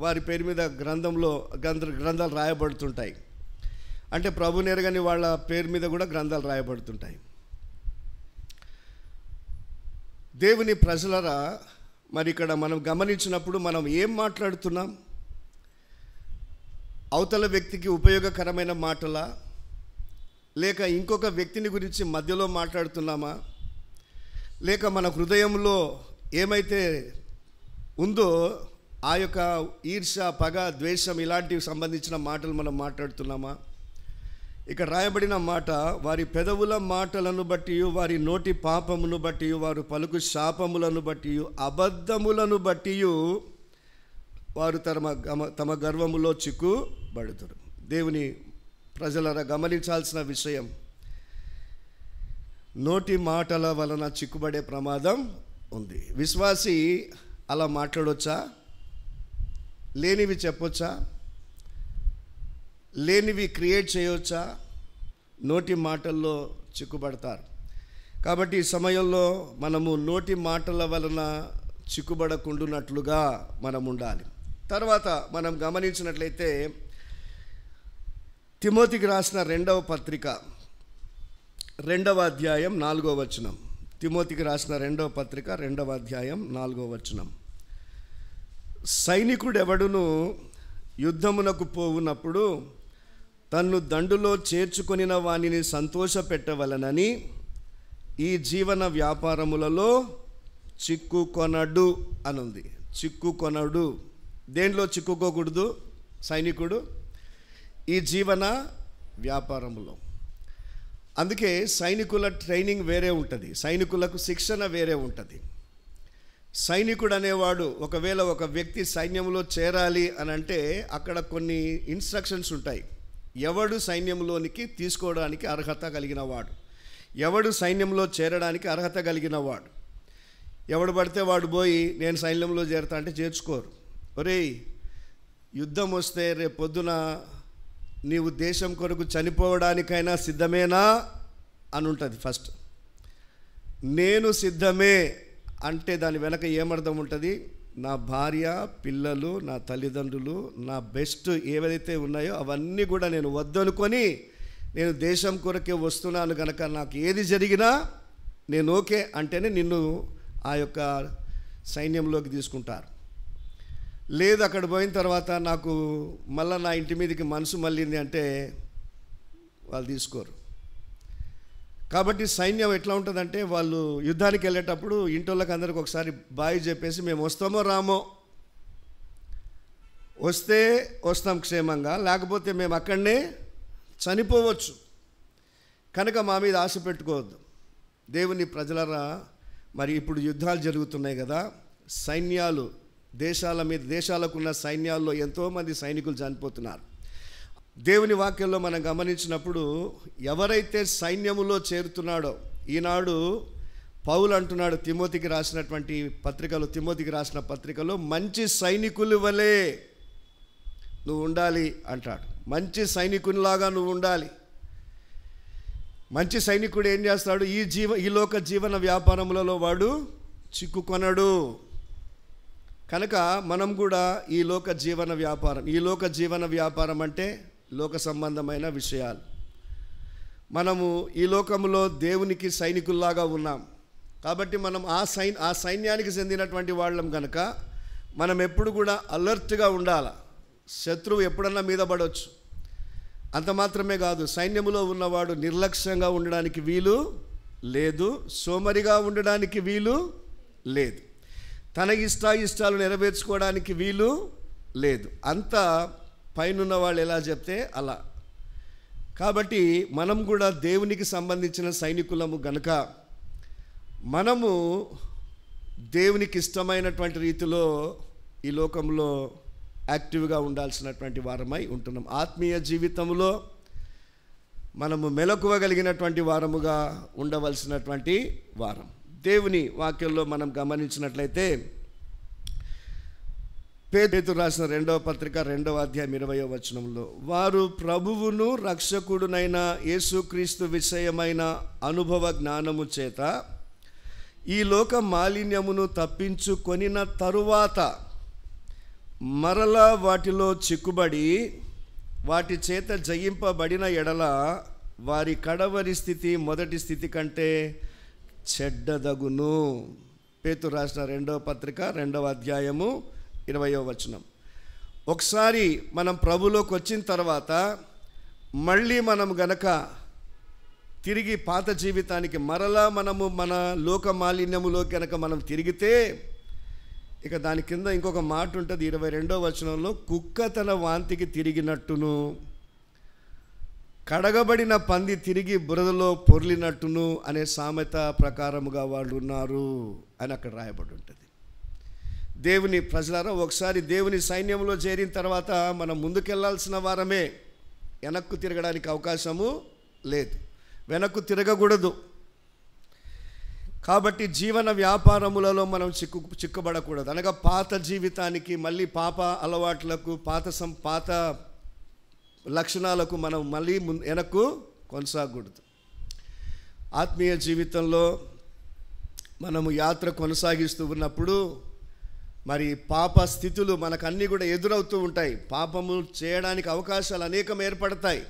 వారి పేరు మీద గ్రంథాలు రాయబడుతుంటాయి. అంటే ప్రభుని ఎరగని వాళ్ళ పేరు మీద కూడా గ్రంథాలు రాయబడుతుంటాయి. దేవుని ప్రజలరా, మరి ఇక్కడ మనం గమనించినప్పుడు మనం ఏం మాట్లాడుతున్నాం? అవతల వ్యక్తికి ఉపయోగకరమైన మాటలా, లేక ఇంకొక వ్యక్తిని గురించి మధ్యలో మాట్లాడుతున్నామా, లేక మన హృదయంలో ఏమైతే ఉందో ఆ యొక్క ఈర్ష్య, పగ, ద్వేషం ఇలాంటివి సంబంధించిన మాటలు మనం మాట్లాడుతున్నామా? ఇక్కడ రాయబడిన మాట, వారి పెదవుల మాటలను బట్టి, వారి నోటి పాపమును బట్టి, వారు పలుకు శాపములను బట్టి, అబద్ధములను బట్టి వారు తమ గర్వములో చిక్కుబడుతారు. దేవుని ప్రజలరా గమనించాల్సిన విషయం, నోటి మాటల వలన చిక్కుబడే ప్రమాదం ఉంది. విశ్వాసి అలా మాట్లాడొచ్చా? లేనివి చెప్పొచ్చా? లేనివి క్రియేట్ చేయవచ్చా? నోటి మాటల్లో చిక్కుబడతారు. కాబట్టి ఈ సమయంలో మనము నోటి మాటల వలన చిక్కుబడకుండునట్లుగా మనం ఉండాలి. తర్వాత మనం గమనించినట్లయితే తిమోతికి రాసిన 2వ పత్రిక 2వ అధ్యాయం 4వ వచనం. తిమోతికి రాసిన 2వ పత్రిక 2వ అధ్యాయం 4వ వచనం. సైనికుడెవడును యుద్ధమునకు పోవునప్పుడు తన్ను దండులో చేర్చుకొనిన వానిని సంతోషపెట్టవలనని ఈ జీవన వ్యాపారములలో చిక్కుకొనడు అనుంది. చిక్కుకొనడు. దేనిలో చిక్కుకోకూడదు సైనికుడు? ఈ జీవన వ్యాపారములో. అందుకే సైనికుల ట్రైనింగ్ వేరే ఉంటుంది, సైనికులకు శిక్షణ వేరే ఉంటుంది. సైనికుడు అనేవాడు ఒకవేళ ఒక వ్యక్తి సైన్యంలో చేరాలి అని అంటే అక్కడ కొన్ని ఇన్స్ట్రక్షన్స్ ఉంటాయి. ఎవడు సైన్యంలోనికి తీసుకోవడానికి అర్హత కలిగిన వాడు, ఎవడు సైన్యంలో చేరడానికి అర్హత కలిగిన వాడు. ఎవడు పడితే వాడు పోయి నేను సైన్యంలో చేరతా అంటే చేర్చుకోరు. ఒరేయ్, యుద్ధం వస్తే రేపు పొద్దున నీవు దేశం కొరకు చనిపోవడానికైనా సిద్ధమేనా అని ఉంటుంది. ఫస్ట్ నేను సిద్ధమే అంటే దాని వెనక ఏమర్థం ఉంటుంది? నా భార్య, పిల్లలు, నా తల్లిదండ్రులు, నా బెస్ట్ ఏవైతే ఉన్నాయో అవన్నీ కూడా నేను వద్దనుకొని నేను దేశం కొరకే వస్తున్నాను కనుక నాకు ఏది జరిగినా నేను ఓకే అంటేనే నిన్ను ఆ యొక్క సైన్యంలోకి తీసుకుంటారు. లేదు అక్కడ పోయిన తర్వాత నాకు మళ్ళీ నా ఇంటి మీదకి మనసు మళ్ళింది అంటే వాళ్ళు తీసుకోరు. కాబట్టి సైన్యం ఎట్లా ఉంటుందంటే వాళ్ళు యుద్ధానికి వెళ్ళేటప్పుడు ఇంటోళ్ళకి అందరికి ఒకసారి బాయ్ చెప్పేసి మేము వస్తామో రామో, వస్తే వస్తాం క్షేమంగా, లేకపోతే మేము అక్కడనే చనిపోవచ్చు కనుక మా మీద ఆశ పెట్టుకోవద్దు. దేవుని ప్రజలరా, మరి ఇప్పుడు యుద్ధాలు జరుగుతున్నాయి కదా, సైన్యాలు దేశాల మీద, దేశాలకున్న సైన్యాల్లో ఎంతోమంది సైనికులు చనిపోతున్నారు. దేవుని వాక్యంలో మనం గమనించినప్పుడు ఎవరైతే సైన్యములో చేరుతున్నాడో, ఈనాడు పౌలు అంటున్నాడు తిమోతికి రాసినటువంటి పత్రికలో, తిమోతికి రాసిన పత్రికలో మంచి సైనికుల వలె నువ్వు ఉండాలి అంటాడు. మంచి సైనికునిలాగా నువ్వు ఉండాలి. మంచి సైనికుడు ఏం చేస్తాడు? ఈ లోక జీవన వ్యాపారములలో వాడు చిక్కుకొనడు. కనుక మనం కూడా ఈ లోక జీవన వ్యాపారం అంటే లోక సంబంధమైన విషయాలు. మనము ఈ లోకములో దేవునికి సైనికుల్లాగా ఉన్నాం కాబట్టి మనం ఆ సైన్యానికి చెందినటువంటి వాళ్ళం కనుక మనం ఎప్పుడు కూడా అలర్ట్గా ఉండాలి. శత్రువు ఎప్పుడన్నా మీద పడవచ్చు. అంత మాత్రమే కాదు, సైన్యములో ఉన్నవాడు నిర్లక్ష్యంగా ఉండడానికి వీలు లేదు, సోమరిగా ఉండడానికి వీలు లేదు, తన ఇష్టాలు నెరవేర్చుకోవడానికి వీలు లేదు. అంతా పైనున్న వాళ్ళు ఎలా చెప్తే అలా. కాబట్టి మనం కూడా దేవునికి సంబంధించిన సైనికులము గనుక మనము దేవునికి ఇష్టమైనటువంటి రీతిలో ఈ లోకంలో యాక్టివ్గా ఉండాల్సినటువంటి వారమై ఉంటున్నాం. ఆత్మీయ జీవితంలో మనము మెలకువగలిగినటువంటి వారముగా ఉండవలసినటువంటి వారం. దేవుని వాక్యంలో మనం గమనించినట్లయితే పేతురు రాసిన 2వ పత్రిక 2వ అధ్యాయం 20వ వచనంలో, వారు ప్రభువును రక్షకుడునైన యేసుక్రీస్తు విషయమైన అనుభవ జ్ఞానము చేత ఈ లోక మాలిన్యమును తప్పించుకొనిన తరువాత మరలా వాటిలో చిక్కుబడి వాటి చేత జయింపబడిన ఎడల వారి కడవరి స్థితి మొదటి స్థితి కంటే చెడ్డదగును. పేతురు రాసిన 2వ పత్రిక 2వ అధ్యాయము 20వ వచనం. ఒకసారి మనం ప్రభులోకి వచ్చిన తర్వాత మళ్ళీ మనం గనక తిరిగి పాత జీవితానికి మరలా మనము మన లోక మాలిన్యములో కనుక మనం తిరిగితే, ఇక దాని కింద ఇంకొక మాట ఉంటుంది 22వ వచనంలో, కుక్క తన వాంతికి తిరిగినట్టును కడగబడిన పంది తిరిగి బురదలో పొర్లినట్టును అనే సామెత ప్రకారముగా వాళ్ళు ఉన్నారు అని అక్కడ రాయబడి ఉంటుంది. దేవుని ప్రజలారా, ఒకసారి దేవుని సైన్యంలో చేరిన తర్వాత మనం ముందుకెళ్లాల్సిన వారమే, వెనక్కు తిరగడానికి అవకాశము లేదు, వెనక్కు తిరగకూడదు. కాబట్టి జీవన వ్యాపారములలో మనం చిక్కుబడకూడదు. అనగా పాత జీవితానికి, మళ్ళీ పాప అలవాట్లకు, పాత లక్షణాలకు మనం మళ్ళీ వెనక్కు కొనసాగకూడదు. ఆత్మీయ జీవితంలో మనము యాత్ర కొనసాగిస్తూ ఉన్నప్పుడు మరి పాప స్థితులు మనకు అన్నీ కూడా ఎదురవుతూ ఉంటాయి. పాపము చేయడానికి అవకాశాలు అనేకం ఏర్పడతాయి.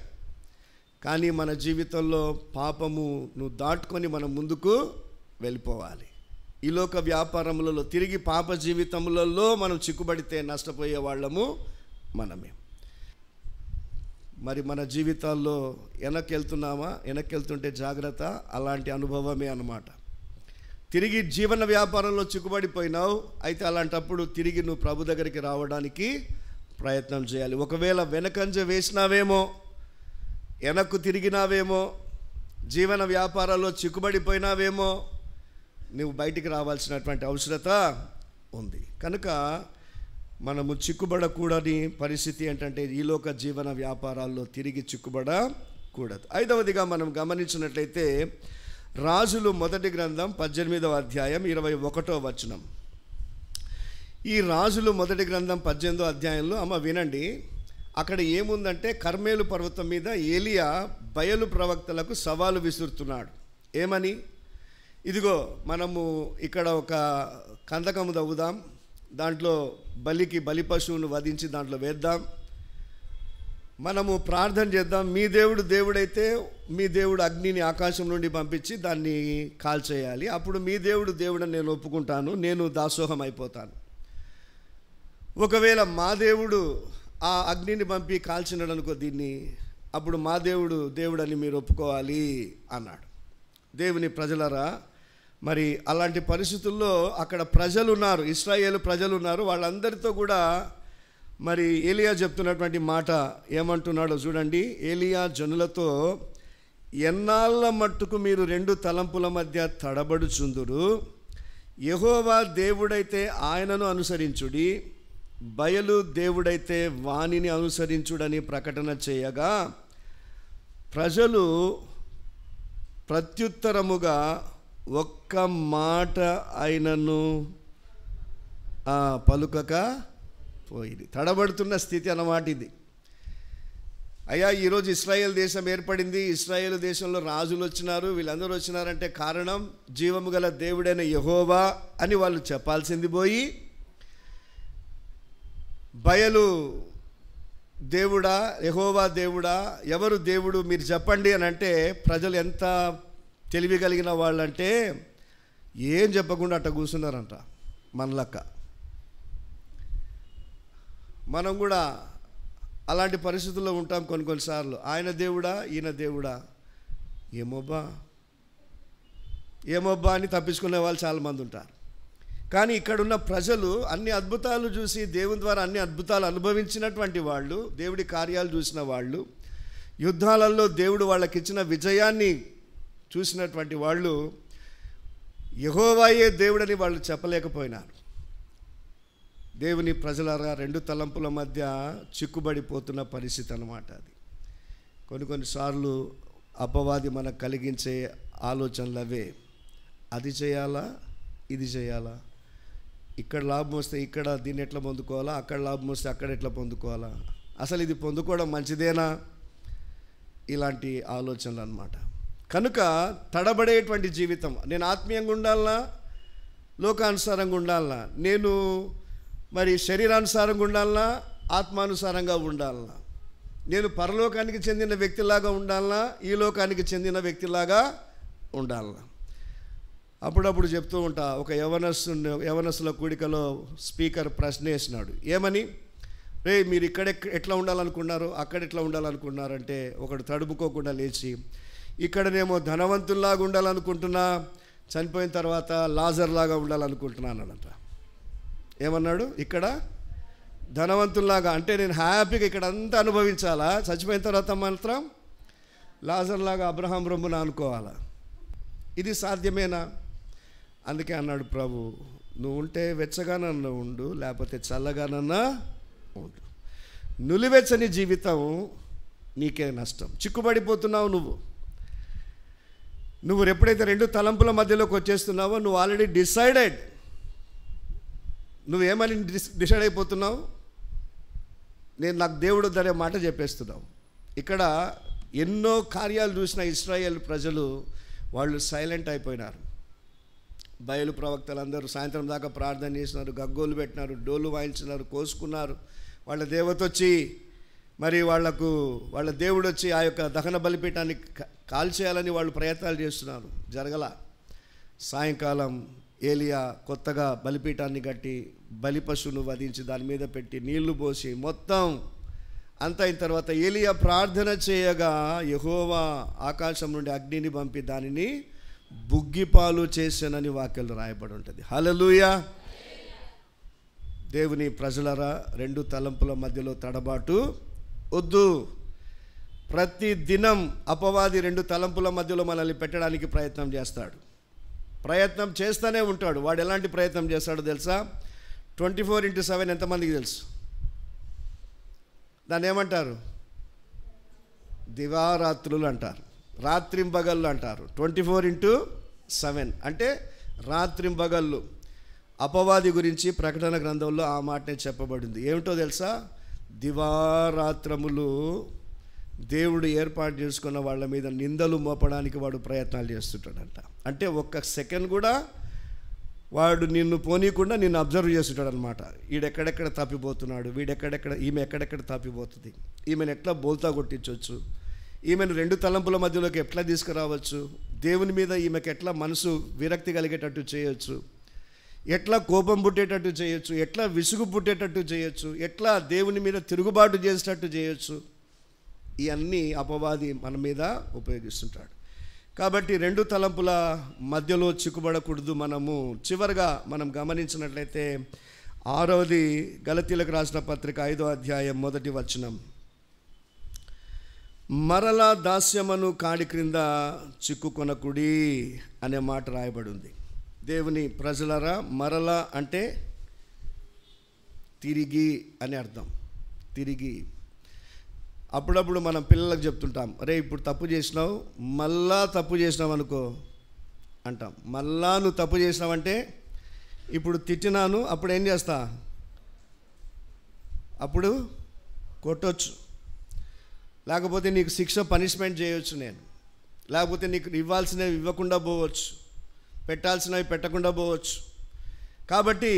కానీ మన జీవితంలో పాపమును దాటుకొని మనం ముందుకు వెళ్ళిపోవాలి. ఈ లోక వ్యాపారములలో తిరిగి పాప జీవితములలో మనం చిక్కుబడితే నష్టపోయే వాళ్ళము మనమే. మరి మన జీవితాల్లో వెనక్కెళ్తుంటే జాగ్రత్త, అలాంటి అనుభవమే అన్నమాట. తిరిగి జీవన వ్యాపారంలో చిక్కుబడిపోయినావు, అయితే అలాంటప్పుడు తిరిగి నువ్వు ప్రభు దగ్గరికి రావడానికి ప్రయత్నం చేయాలి. ఒకవేళ వెనకంజ వేసినావేమో, వెనక్కు తిరిగినావేమో, జీవన వ్యాపారాల్లో చిక్కుబడిపోయినావేమో, నువ్వు బయటికి రావాల్సినటువంటి అవసరత ఉంది. కనుక మనము చిక్కుబడకూడని పరిస్థితి ఏంటంటే ఈలోక జీవన వ్యాపారాల్లో తిరిగి చిక్కుబడకూడదు. 5వదిగా మనం గమనించినట్లయితే రాజులు మొదటి గ్రంథం 18వ అధ్యాయం 21వ వచనం. ఈ రాజులు మొదటి గ్రంథం 18వ అధ్యాయంలో వినండి, అక్కడ ఏముందంటే కర్మేలు పర్వతం మీద ఏలియా బయలు ప్రవక్తలకు సవాలు విసురుతున్నాడు. ఏమని? ఇదిగో మనము ఇక్కడ ఒక కందకము దవ్వుదాం, దాంట్లో బలి పశువును వధించి దాంట్లో వేద్దాం, మనము ప్రార్థన చేద్దాం, మీ దేవుడైతే మీ దేవుడు అగ్నిని ఆకాశం నుండి పంపించి దాన్ని కాల్చేయాలి, అప్పుడు మీ దేవుడని నేను ఒప్పుకుంటాను, నేను దాసోహం అయిపోతాను. ఒకవేళ మా దేవుడు ఆ అగ్నిని పంపి కాల్చినాడు అనుకో దీన్ని, అప్పుడు మా దేవుడని మీరు ఒప్పుకోవాలి అన్నాడు. దేవుని ప్రజలరా, మరి అలాంటి పరిస్థితుల్లో అక్కడ ప్రజలు ఉన్నారు, ఇశ్రాయేలు ప్రజలు ఉన్నారు. వాళ్ళందరితో కూడా మరి ఏలియా చెప్తున్నటువంటి మాట ఏమంటున్నాడో చూడండి. ఏలియా జనులతో, ఎన్నాళ్ళ మట్టుకు మీరు 2 తలంపుల మధ్య తడబడుచుందురు, యెహోవా దేవుడైతే ఆయనను అనుసరించుడి, బయలు దేవుడైతే వానిని అనుసరించుడని ప్రకటన చేయగా ప్రజలు ప్రత్యుత్తరముగా ఒక్క మాట ఆయనను పలుకక పోయింది. తడబడుతున్న స్థితి అన్నమాట ఇది. అయ్యా, ఈరోజు ఇశ్రాయేల్ దేశం ఏర్పడింది, ఇశ్రాయేల్ దేశంలో రాజులు వచ్చినారు, వీళ్ళందరూ వచ్చినారంటే కారణం జీవము గల దేవుడైన యెహోవా అని వాళ్ళు చెప్పాల్సింది పోయి, బయలు దేవుడా, యెహోవా దేవుడా, ఎవరు దేవుడు మీరు చెప్పండి అని అంటే ప్రజలు ఎంత తెలివి కలిగిన వాళ్ళంటే ఏం చెప్పకుండా అట్ట కూర్చున్నారంట. మనలక్క మనం కూడా అలాంటి పరిస్థితుల్లో ఉంటాం కొన్నిసార్లు. ఆయన దేవుడా, ఈయన దేవుడా, ఏమోబ్బా అని తప్పించుకునే వాళ్ళు చాలామంది ఉంటారు. కానీ ఇక్కడున్న ప్రజలు అన్ని అద్భుతాలు చూసి, దేవుని ద్వారా అన్ని అద్భుతాలు అనుభవించినటువంటి వాళ్ళు, దేవుడి కార్యాలు చూసిన వాళ్ళు, యుద్ధాలలో దేవుడు వాళ్ళకి ఇచ్చిన విజయాన్ని చూసినటువంటి వాళ్ళు, యెహోవాయే దేవుడని వాళ్ళు చెప్పలేకపోయినారు. దేవుని ప్రజలారా, 2 తలంపుల మధ్య చిక్కుబడిపోతున్న పరిస్థితి అన్నమాట అది. కొన్నిసార్లు అపవాది మనకు కలిగించే ఆలోచనలు అవే. అది చేయాలా, ఇది చేయాలా, ఇక్కడ లాభం వస్తే ఇక్కడ దీన్ని ఎట్లా పొందుకోవాలా, అక్కడ లాభం వస్తే అక్కడ ఎట్లా పొందుకోవాలా, అసలు ఇది పొందుకోవడం మంచిదేనా, ఇలాంటి ఆలోచనలు అన్నమాట. కనుక తడబడేటువంటి జీవితం, నేను ఆత్మీయంగా ఉండాలనా, లోకానుసారంగా ఉండాలనా, నేను మరి శరీరానుసారంగా ఉండాలనా, ఆత్మానుసారంగా ఉండాలనా, నేను పరలోకానికి చెందిన వ్యక్తిలాగా ఉండాలనా, ఈ లోకానికి చెందిన వ్యక్తిలాగా ఉండాలనా. అప్పుడప్పుడు చెప్తూ ఉంటా, ఒక యవనస్తుల కూడికలో స్పీకర్ ప్రశ్న వేసినాడు. ఏమని? రే మీరు ఇక్కడ ఎట్లా ఉండాలనుకున్నారు, అక్కడ ఎట్లా ఉండాలనుకున్నారంటే ఒకడు తడుముకోకుండా లేచి, ఇక్కడనేమో ధనవంతుల్లాగా ఉండాలనుకుంటున్నా, చనిపోయిన తర్వాత లాజర్లాగా ఉండాలనుకుంటున్నా అన్నాడంట. ఏమన్నాడు? ఇక్కడ ధనవంతుల్లాగా అంటే నేను హ్యాపీగా ఇక్కడ అంతా అనుభవించాలా, చచ్చిపోయిన తర్వాత మాత్రం లాజర్లాగా అబ్రహాం రొమ్మున అనుకోవాలా? ఇది సాధ్యమేనా? అందుకే అన్నాడు ప్రభు, నువ్వు ఉంటే వెచ్చగానన్నా ఉండు, లేకపోతే చల్లగానన్నా ఉండు. నులివెచ్చని జీవితం నీకే నష్టం. చిక్కుబడిపోతున్నావు నువ్వు ఎప్పుడైతే రెండు తలంపుల మధ్యలోకి వచ్చేస్తున్నావో నువ్వు ఆల్రెడీ డిసైడెడ్. నువ్వేమని డిసైడ్ అయిపోతున్నావు? నాకు దేవుడు అనే మాట చెప్పేస్తున్నావు. ఇక్కడ ఎన్నో కార్యాలు చూసిన ఇశ్రాయేల్ ప్రజలు వాళ్ళు సైలెంట్ అయిపోయినారు. బయలు ప్రవక్తలందరూ సాయంత్రం దాకా ప్రార్థన చేసినారు, గగ్గోలు పెట్టినారు, డోలు వాయించినారు, కోసుకున్నారు. వాళ్ళ దేవత వచ్చి మరి వాళ్ళ దేవుడు వచ్చి ఆ యొక్క దహన బలిపీఠాన్ని కాల్చేయాలని వాళ్ళు ప్రయత్నాలు చేస్తున్నారు, జరగల. సాయంకాలం ఏలియా కొత్తగా బలిపీఠాన్ని కట్టి బలి పశువును వధించి దాని మీద పెట్టి నీళ్లు పోసి మొత్తం అంత అయిన తర్వాత ఏలియా ప్రార్థన చేయగా యెహోవా ఆకాశం నుండి అగ్నిని పంపి దానిని బుగ్గిపాలు చేశానని వాక్యంలో రాయబడి ఉంటుంది. హల్లెలూయా. దేవుని ప్రజలరా, రెండు తలంపుల మధ్యలో తడబాటు వద్దు. ప్రతి దినం అపవాది రెండు తలంపుల మధ్యలో మనల్ని పెట్టడానికి ప్రయత్నం చేస్తాడు, ప్రయత్నం చేస్తూనే ఉంటాడు. వాడు ఎలాంటి ప్రయత్నం చేస్తాడో తెలుసా? 24/7 ఎంతమందికి తెలుసు? దాన్ని ఏమంటారు? దివారాత్రులు అంటారు, రాత్రింబగళ్ళు అంటారు. 24/7 అంటే రాత్రింబగళ్ళు. అపవాది గురించి ప్రకటన గ్రంథంలో ఆ మాటనే చెప్పబడింది. ఏమిటో తెలుసా? దివారాత్రములు దేవుడు ఏర్పాటు చేసుకున్న వాళ్ళ మీద నిందలు మోపడానికి వాడు ప్రయత్నాలు చేస్తుంటాడంట. అంటే ఒక్క సెకండ్ కూడా వాడు నిన్ను పోనీయకుండా నిన్ను అబ్జర్వ్ చేస్తుంటాడు అనమాట. ఈమె ఎక్కడెక్కడ తప్పిపోతుంది, ఈమెను ఎట్లా బోల్తా కొట్టించవచ్చు, ఈమెను రెండు తలంపుల మధ్యలోకి ఎట్లా తీసుకురావచ్చు, దేవుని మీద ఈమెకి ఎట్లా మనసు విరక్తి కలిగేటట్టు చేయొచ్చు, ఎట్లా కోపం పుట్టేటట్టు చేయొచ్చు, ఎట్లా విసుగు పుట్టేటట్టు చేయొచ్చు, ఎట్లా దేవుని మీద తిరుగుబాటు చేసేటట్టు చేయొచ్చు. ఇవన్నీ అపవాది మన మీద ఉపయోగిస్తుంటాడు. కాబట్టి రెండు తలంపుల మధ్యలో చిక్కుబడకూడదు. చివరిగా మనం గమనించినట్లయితే 6వది గలతీలకు రాసిన పత్రిక 5వ అధ్యాయం 1వ వచనం, మరలా దాస్యమును కాడి క్రింద చిక్కుకొనకుడి అనే మాట రాయబడి ఉంది. దేవుని ప్రజలరా, మరలా అంటే తిరిగి అని అర్థం. తిరిగి. అప్పుడప్పుడు మనం పిల్లలకు చెప్తుంటాం, అరే ఇప్పుడు తప్పు చేసినావు, మళ్ళా తప్పు చేసినావు అనుకో అంటాం. మళ్ళా నువ్వు తప్పు చేసినావంటే ఇప్పుడు తిట్టినాను, అప్పుడు ఏం చేస్తా? అప్పుడు కొట్టొచ్చు, లేకపోతే నీకు శిక్ష పనిష్మెంట్ చేయొచ్చు నేను, లేకపోతే నీకు ఇవ్వాల్సినవి ఇవ్వకుండా పోవచ్చు, పెట్టాల్సినవి పెట్టకుండా పోవచ్చు. కాబట్టి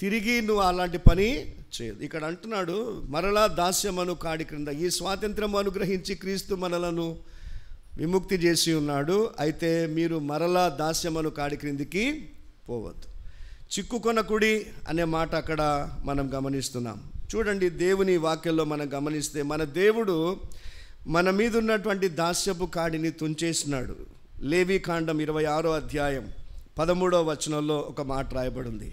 తిరిగి నువ్వు అలాంటి పని చేయదు. ఇక్కడ అంటున్నాడు, మరలా దాస్యమును కాడి క్రింద. ఈ స్వాతంత్రం అనుగ్రహించి క్రీస్తు మనలను విముక్తి చేసి ఉన్నాడు. అయితే మీరు మరలా దాస్యమును కాడి క్రిందికి పోవద్దు. చిక్కుకొనకుడి అనే మాట అక్కడ మనం గమనిస్తున్నాం. చూడండి, దేవుని వాక్యంలో మనం గమనిస్తే మన దేవుడు మన మీద ఉన్నటువంటి దాస్యపు కాడిని తుంచేసినాడు. లేవీకాండం 26వ అధ్యాయం 13వ వచనంలో ఒక మాట రాయబడింది.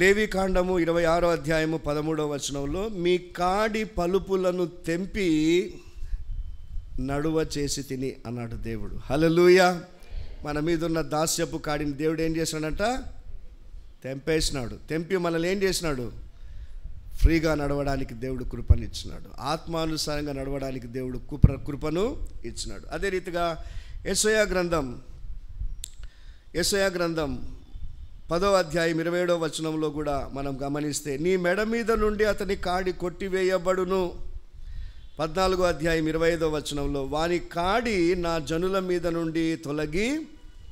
లేవీకాండము 26వ అధ్యాయము 13వ వచనంలో, మీ కాడి పలుపులను తెంపి నడువ చేసి తిని అన్నాడు దేవుడు. హల్లెలూయా. మన మీద ఉన్న దాస్యపు కాడిని దేవుడు ఏం చేసినాడంట? తెంపేసినాడు. తెంపి మనల్ని ఏం చేసినాడు? ఫ్రీగా నడవడానికి దేవుడు కృపనిచ్చినాడు. ఆత్మానుసారంగా నడవడానికి దేవుడు కృపను ఇచ్చినాడు. అదే రీతిగా యెషయా గ్రంథం 10వ అధ్యాయం 27వ వచనంలో కూడా మనం గమనిస్తే, నీ మెడ మీద నుండి అతని కాడి కొట్టివేయబడును. 14వ అధ్యాయం 25వ వచనంలో, వాని కాడి నా జనుల మీద నుండి తొలగి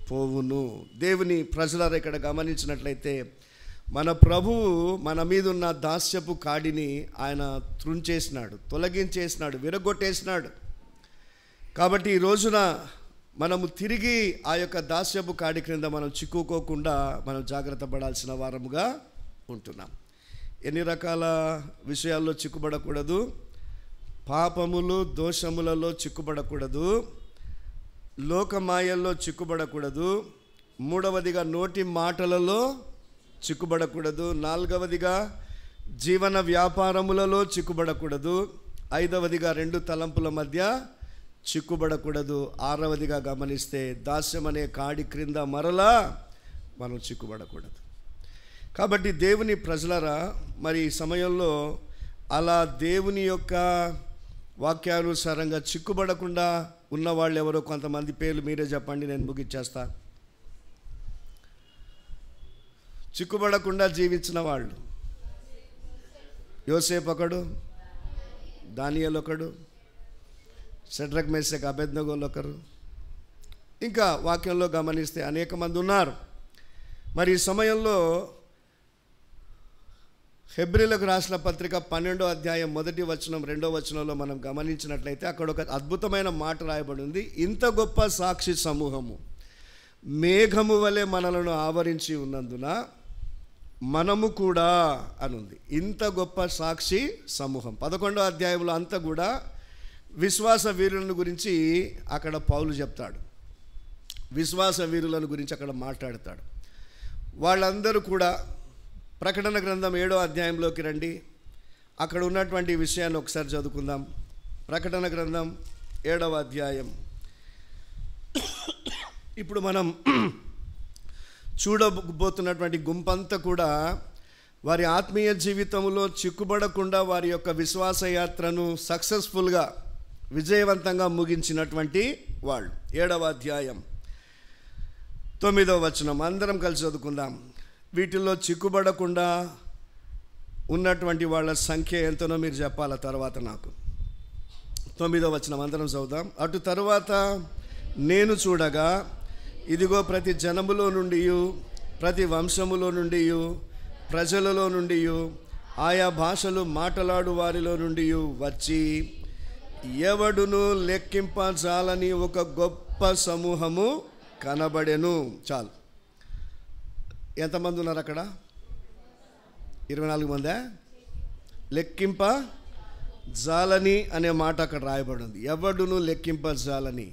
పోవును. దేవుని ప్రజలారా, ఇక్కడ గమనించినట్లయితే మన ప్రభువు మన మీద ఉన్న దాస్యపు కాడిని ఆయన త్రుంచేసినాడు, తొలగించేసినాడు, విరగొట్టేసినాడు. కాబట్టి ఈ రోజున మనము తిరిగి ఆ యొక్క దాస్యపు కాడి క్రింద మనం చిక్కుకోకుండా మనం జాగ్రత్త పడాల్సిన వారముగా ఉంటున్నాం. ఎన్ని రకాల విషయాల్లో చిక్కుబడకూడదు? పాపములు దోషములలో చిక్కుబడకూడదు, లోకమాయల్లో చిక్కుబడకూడదు, మూడవదిగా నోటి మాటలలో చిక్కుబడకూడదు, నాలుగవదిగా జీవన వ్యాపారములలో చిక్కుబడకూడదు, ఐదవదిగా రెండు తలంపుల మధ్య చిక్కుబడకూడదు, ఆరవదిగా గమనిస్తే దాస్యం అనే కాడి క్రింద మరలా మనం చిక్కుబడకూడదు. కాబట్టి దేవుని ప్రజలరా, మరి ఈ సమయంలో అలా దేవుని యొక్క వాక్యానుసారంగా చిక్కుబడకుండా ఉన్నవాళ్ళు ఎవరో కొంతమంది పేర్లు మీరే చెప్పండి, నేను ముగిచ్చేస్తా. చిక్కుబడకుండా జీవించిన వాళ్ళు: యోసేపు ఒకడు, దానియేలు ఒకడు, షడ్రక్ మేషక్ అబేద్నెగోలు ఒకరు, ఇంకా వాక్యంలో గమనిస్తే అనేక మంది ఉన్నారు. మరి ఈ సమయంలో హెబ్రీలకు రాసిన పత్రిక 12వ అధ్యాయం 1వ వచనం 2వ వచనంలో మనం గమనించినట్లయితే అక్కడ ఒక అద్భుతమైన మాట రాయబడి ఉంది. ఇంత గొప్ప సాక్షి సమూహము మేఘము వలె మనలను ఆవరించి ఉన్నందున మనము కూడా అనుంది. ఇంత గొప్ప సాక్షి సమూహం 11వ అధ్యాయంలో అంతా కూడా విశ్వాస వీరులను గురించి అక్కడ పౌలు చెప్తాడు. విశ్వాస వీరులను గురించి అక్కడ మాట్లాడతాడు. వాళ్ళందరూ కూడా ప్రకటన గ్రంథం 7వ అధ్యాయంలోకి రండి. అక్కడ ఉన్నటువంటి విషయాన్ని ఒకసారి చదువుకుందాం. ప్రకటన గ్రంథం 7వ అధ్యాయం. ఇప్పుడు మనం చూడబోతున్నటువంటి గుంపంతా కూడా వారి ఆత్మీయ జీవితంలో చిక్కుబడకుండా వారి యొక్క విశ్వాస యాత్రను సక్సెస్ఫుల్గా విజయవంతంగా ముగించినటువంటి వాళ్ళు. 7వ అధ్యాయం 9వ వచనం అందరం కలిసి చదువుకుందాం. వీటిల్లో చిక్కుబడకుండా ఉన్నటువంటి వాళ్ళ సంఖ్య ఎంతనో మీరు చెప్పాల తర్వాత నాకు. 9వ వచనం అందరం చదువుదాం. అటు తరువాత నేను చూడగా ఇదిగో ప్రతి జనములో నుండి, ప్రతి వంశములో నుండి, ప్రజలలో నుండి, ఆయా భాషలు మాట్లాడు వారిలో నుండి వచ్చి ఎవడును లెక్కింపజాలని ఒక గొప్ప సమూహము కనబడెను. చాలు. ఎంతమంది ఉన్నారు అక్కడ? 24 మందా? లెక్కింప జాలని అనే మాట అక్కడ రాయబడి ఉంది. ఎవడును లెక్కింపజాలని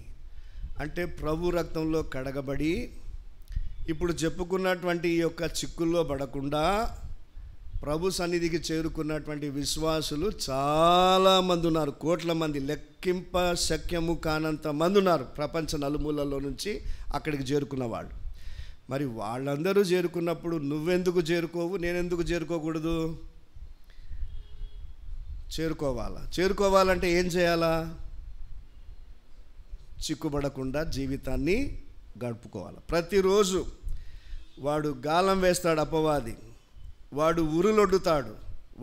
అంటే ప్రభు రక్తంలో కడగబడి ఇప్పుడు చెప్పుకున్నటువంటి ఈ యొక్క చిక్కుల్లో పడకుండా ప్రభు సన్నిధికి చేరుకున్నటువంటి విశ్వాసులు చాలామంది ఉన్నారు. కోట్ల మంది, లెక్కింప శక్యము కానంత మంది ఉన్నారు. ప్రపంచ నలుమూలల్లో నుంచి అక్కడికి చేరుకున్న వాళ్ళు. మరి వాళ్ళందరూ చేరుకున్నప్పుడు నువ్వెందుకు చేరుకోవు? నేనెందుకు చేరుకోకూడదు? చేరుకోవాలంటే ఏం చేయాలా? చిక్కుబడకుండా జీవితాన్ని గడుపుకోవాలి. ప్రతిరోజు వాడు గాలం వేస్తాడు అపవాది, వాడు ఉరులొడ్డుతాడు,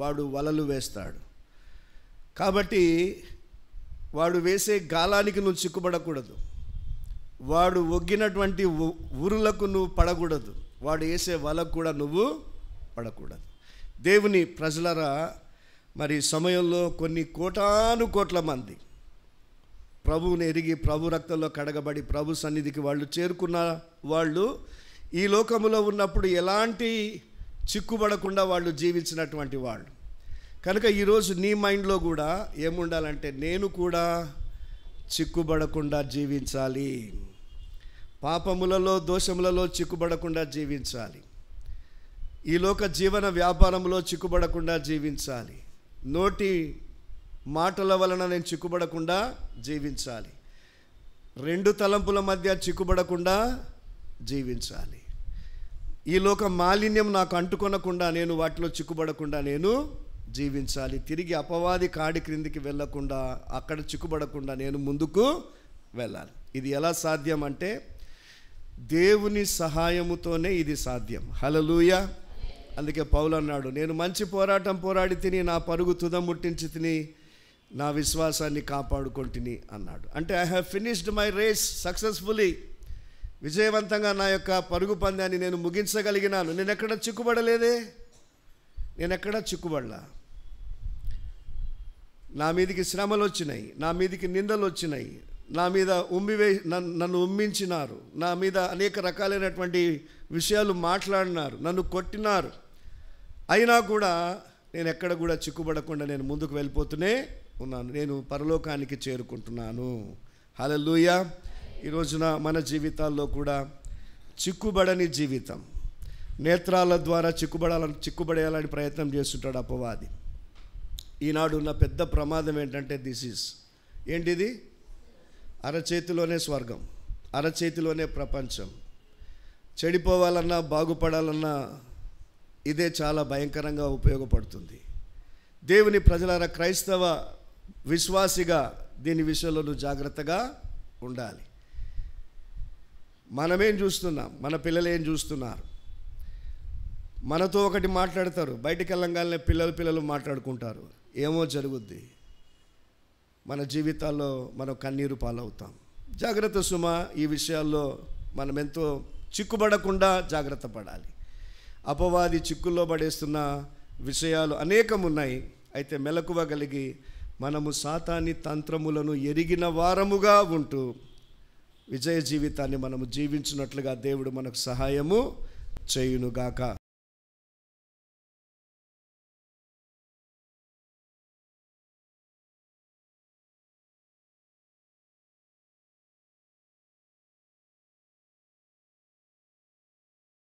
వాడు వలలు వేస్తాడు. కాబట్టి వాడు వేసే గాలానికి నువ్వు చిక్కుబడకూడదు. వాడు ఒగ్గినటువంటి ఉరులకు నువ్వు పడకూడదు. వాడు వేసే వలకు కూడా నువ్వు పడకూడదు. దేవుని ప్రజలరా, మరి సమయంలో కొన్ని కోట్ల మంది ప్రభువుని ఎరిగి ప్రభు రక్తంలో కడగబడి ప్రభు సన్నిధికి వాళ్ళు చేరుకున్న వాళ్ళు ఈ లోకములో ఉన్నప్పుడు ఎలాంటి చిక్కుబడకుండా వాళ్ళు జీవించినటువంటి వాళ్ళు. కనుక ఈరోజు నీ మైండ్లో కూడా ఏముండాలంటే నేను కూడా చిక్కుబడకుండా జీవించాలి, పాపములలో దోషములలో చిక్కుబడకుండా జీవించాలి, ఈ లోక జీవన వ్యాపారంలో చిక్కుబడకుండా జీవించాలి, నోటి మాటల వలన నేను చిక్కుబడకుండా జీవించాలి, రెండు తలంపుల మధ్య చిక్కుబడకుండా జీవించాలి, ఈ లోక మాలిన్యం నాకు అంటుకొనకుండా నేను వాటిలో చిక్కుబడకుండా నేను జీవించాలి, తిరిగి అపవాది కాడి క్రిందికి వెళ్ళకుండా అక్కడ చిక్కుబడకుండా నేను ముందుకు వెళ్ళాలి. ఇది ఎలా సాధ్యం అంటే దేవుని సహాయముతోనే ఇది సాధ్యం. హల్లెలూయా. అందుకే పౌలు అన్నాడు, నేను మంచి పోరాటం పోరాడి తిని నా పరుగు తుదముట్టించి తిని నా విశ్వాసాన్ని కాపాడుకొంటిని అన్నాడు. అంటే I have finished my race successfully. విజయవంతంగా నా యొక్క పరుగు పందాన్ని నేను ముగించగలిగినాను. నేను ఎక్కడ చిక్కుబడలేదే, నేను ఎక్కడా చిక్కుబడలా. నా మీదికి శ్రమలు వచ్చినాయి, నా మీదికి నిందలు వచ్చినాయి, నా మీద నన్ను ఉమ్మించినారు, నా మీద అనేక రకాలైనటువంటి విషయాలు మాట్లాడినారు, నన్ను కొట్టినారు. అయినా కూడా నేను ఎక్కడ కూడా చిక్కుబడకుండా నేను ముందుకు వెళ్ళిపోతూనే ఉన్నాను. నేను పరలోకానికి చేరుకుంటున్నాను. హల్లెలూయా. ఈ రోజున మన జీవితాల్లో కూడా చిక్కుబడని జీవితం, నేత్రాల ద్వారా చిక్కుబడేయాలని ప్రయత్నం చేస్తుంటాడు అపవాది. ఈనాడు ఉన్న పెద్ద ప్రమాదం ఏంటంటే ఏంటిది? అరచేతిలోనే స్వర్గం, అరచేతిలోనే ప్రపంచం. చెడిపోవాలన్నా బాగుపడాలన్నా ఇదే చాలా భయంకరంగా ఉపయోగపడుతుంది. దేవుని ప్రజలారా, క్రైస్తవ విశ్వాసిగా దీని విషయంలో నువ్వు జాగ్రత్తగా ఉండాలి. మనమేం చూస్తున్నాం, మన పిల్లలు ఏం చూస్తున్నారు? మనతో ఒకటి మాట్లాడతారు, బయటికి వెళ్ళంగానే పిల్లలు మాట్లాడుకుంటారు, ఏమో జరుగుద్ది. మన జీవితాల్లో మనం కన్నీరు పాలవుతాం. జాగ్రత్త సుమా. ఈ విషయాల్లో మనం ఎంతో చిక్కుబడకుండా జాగ్రత్త పడాలి. అపవాది చిక్కుల్లో పడేస్తున్న విషయాలు అనేకం ఉన్నాయి. అయితే మెలకువ కలిగి మనము సాతాని తంత్రములను ఎరిగిన వారముగా ఉంటూ విజయ జీవితాన్ని మనము జీవించినట్లుగా దేవుడు మనకు సహాయము చేయునుగాక.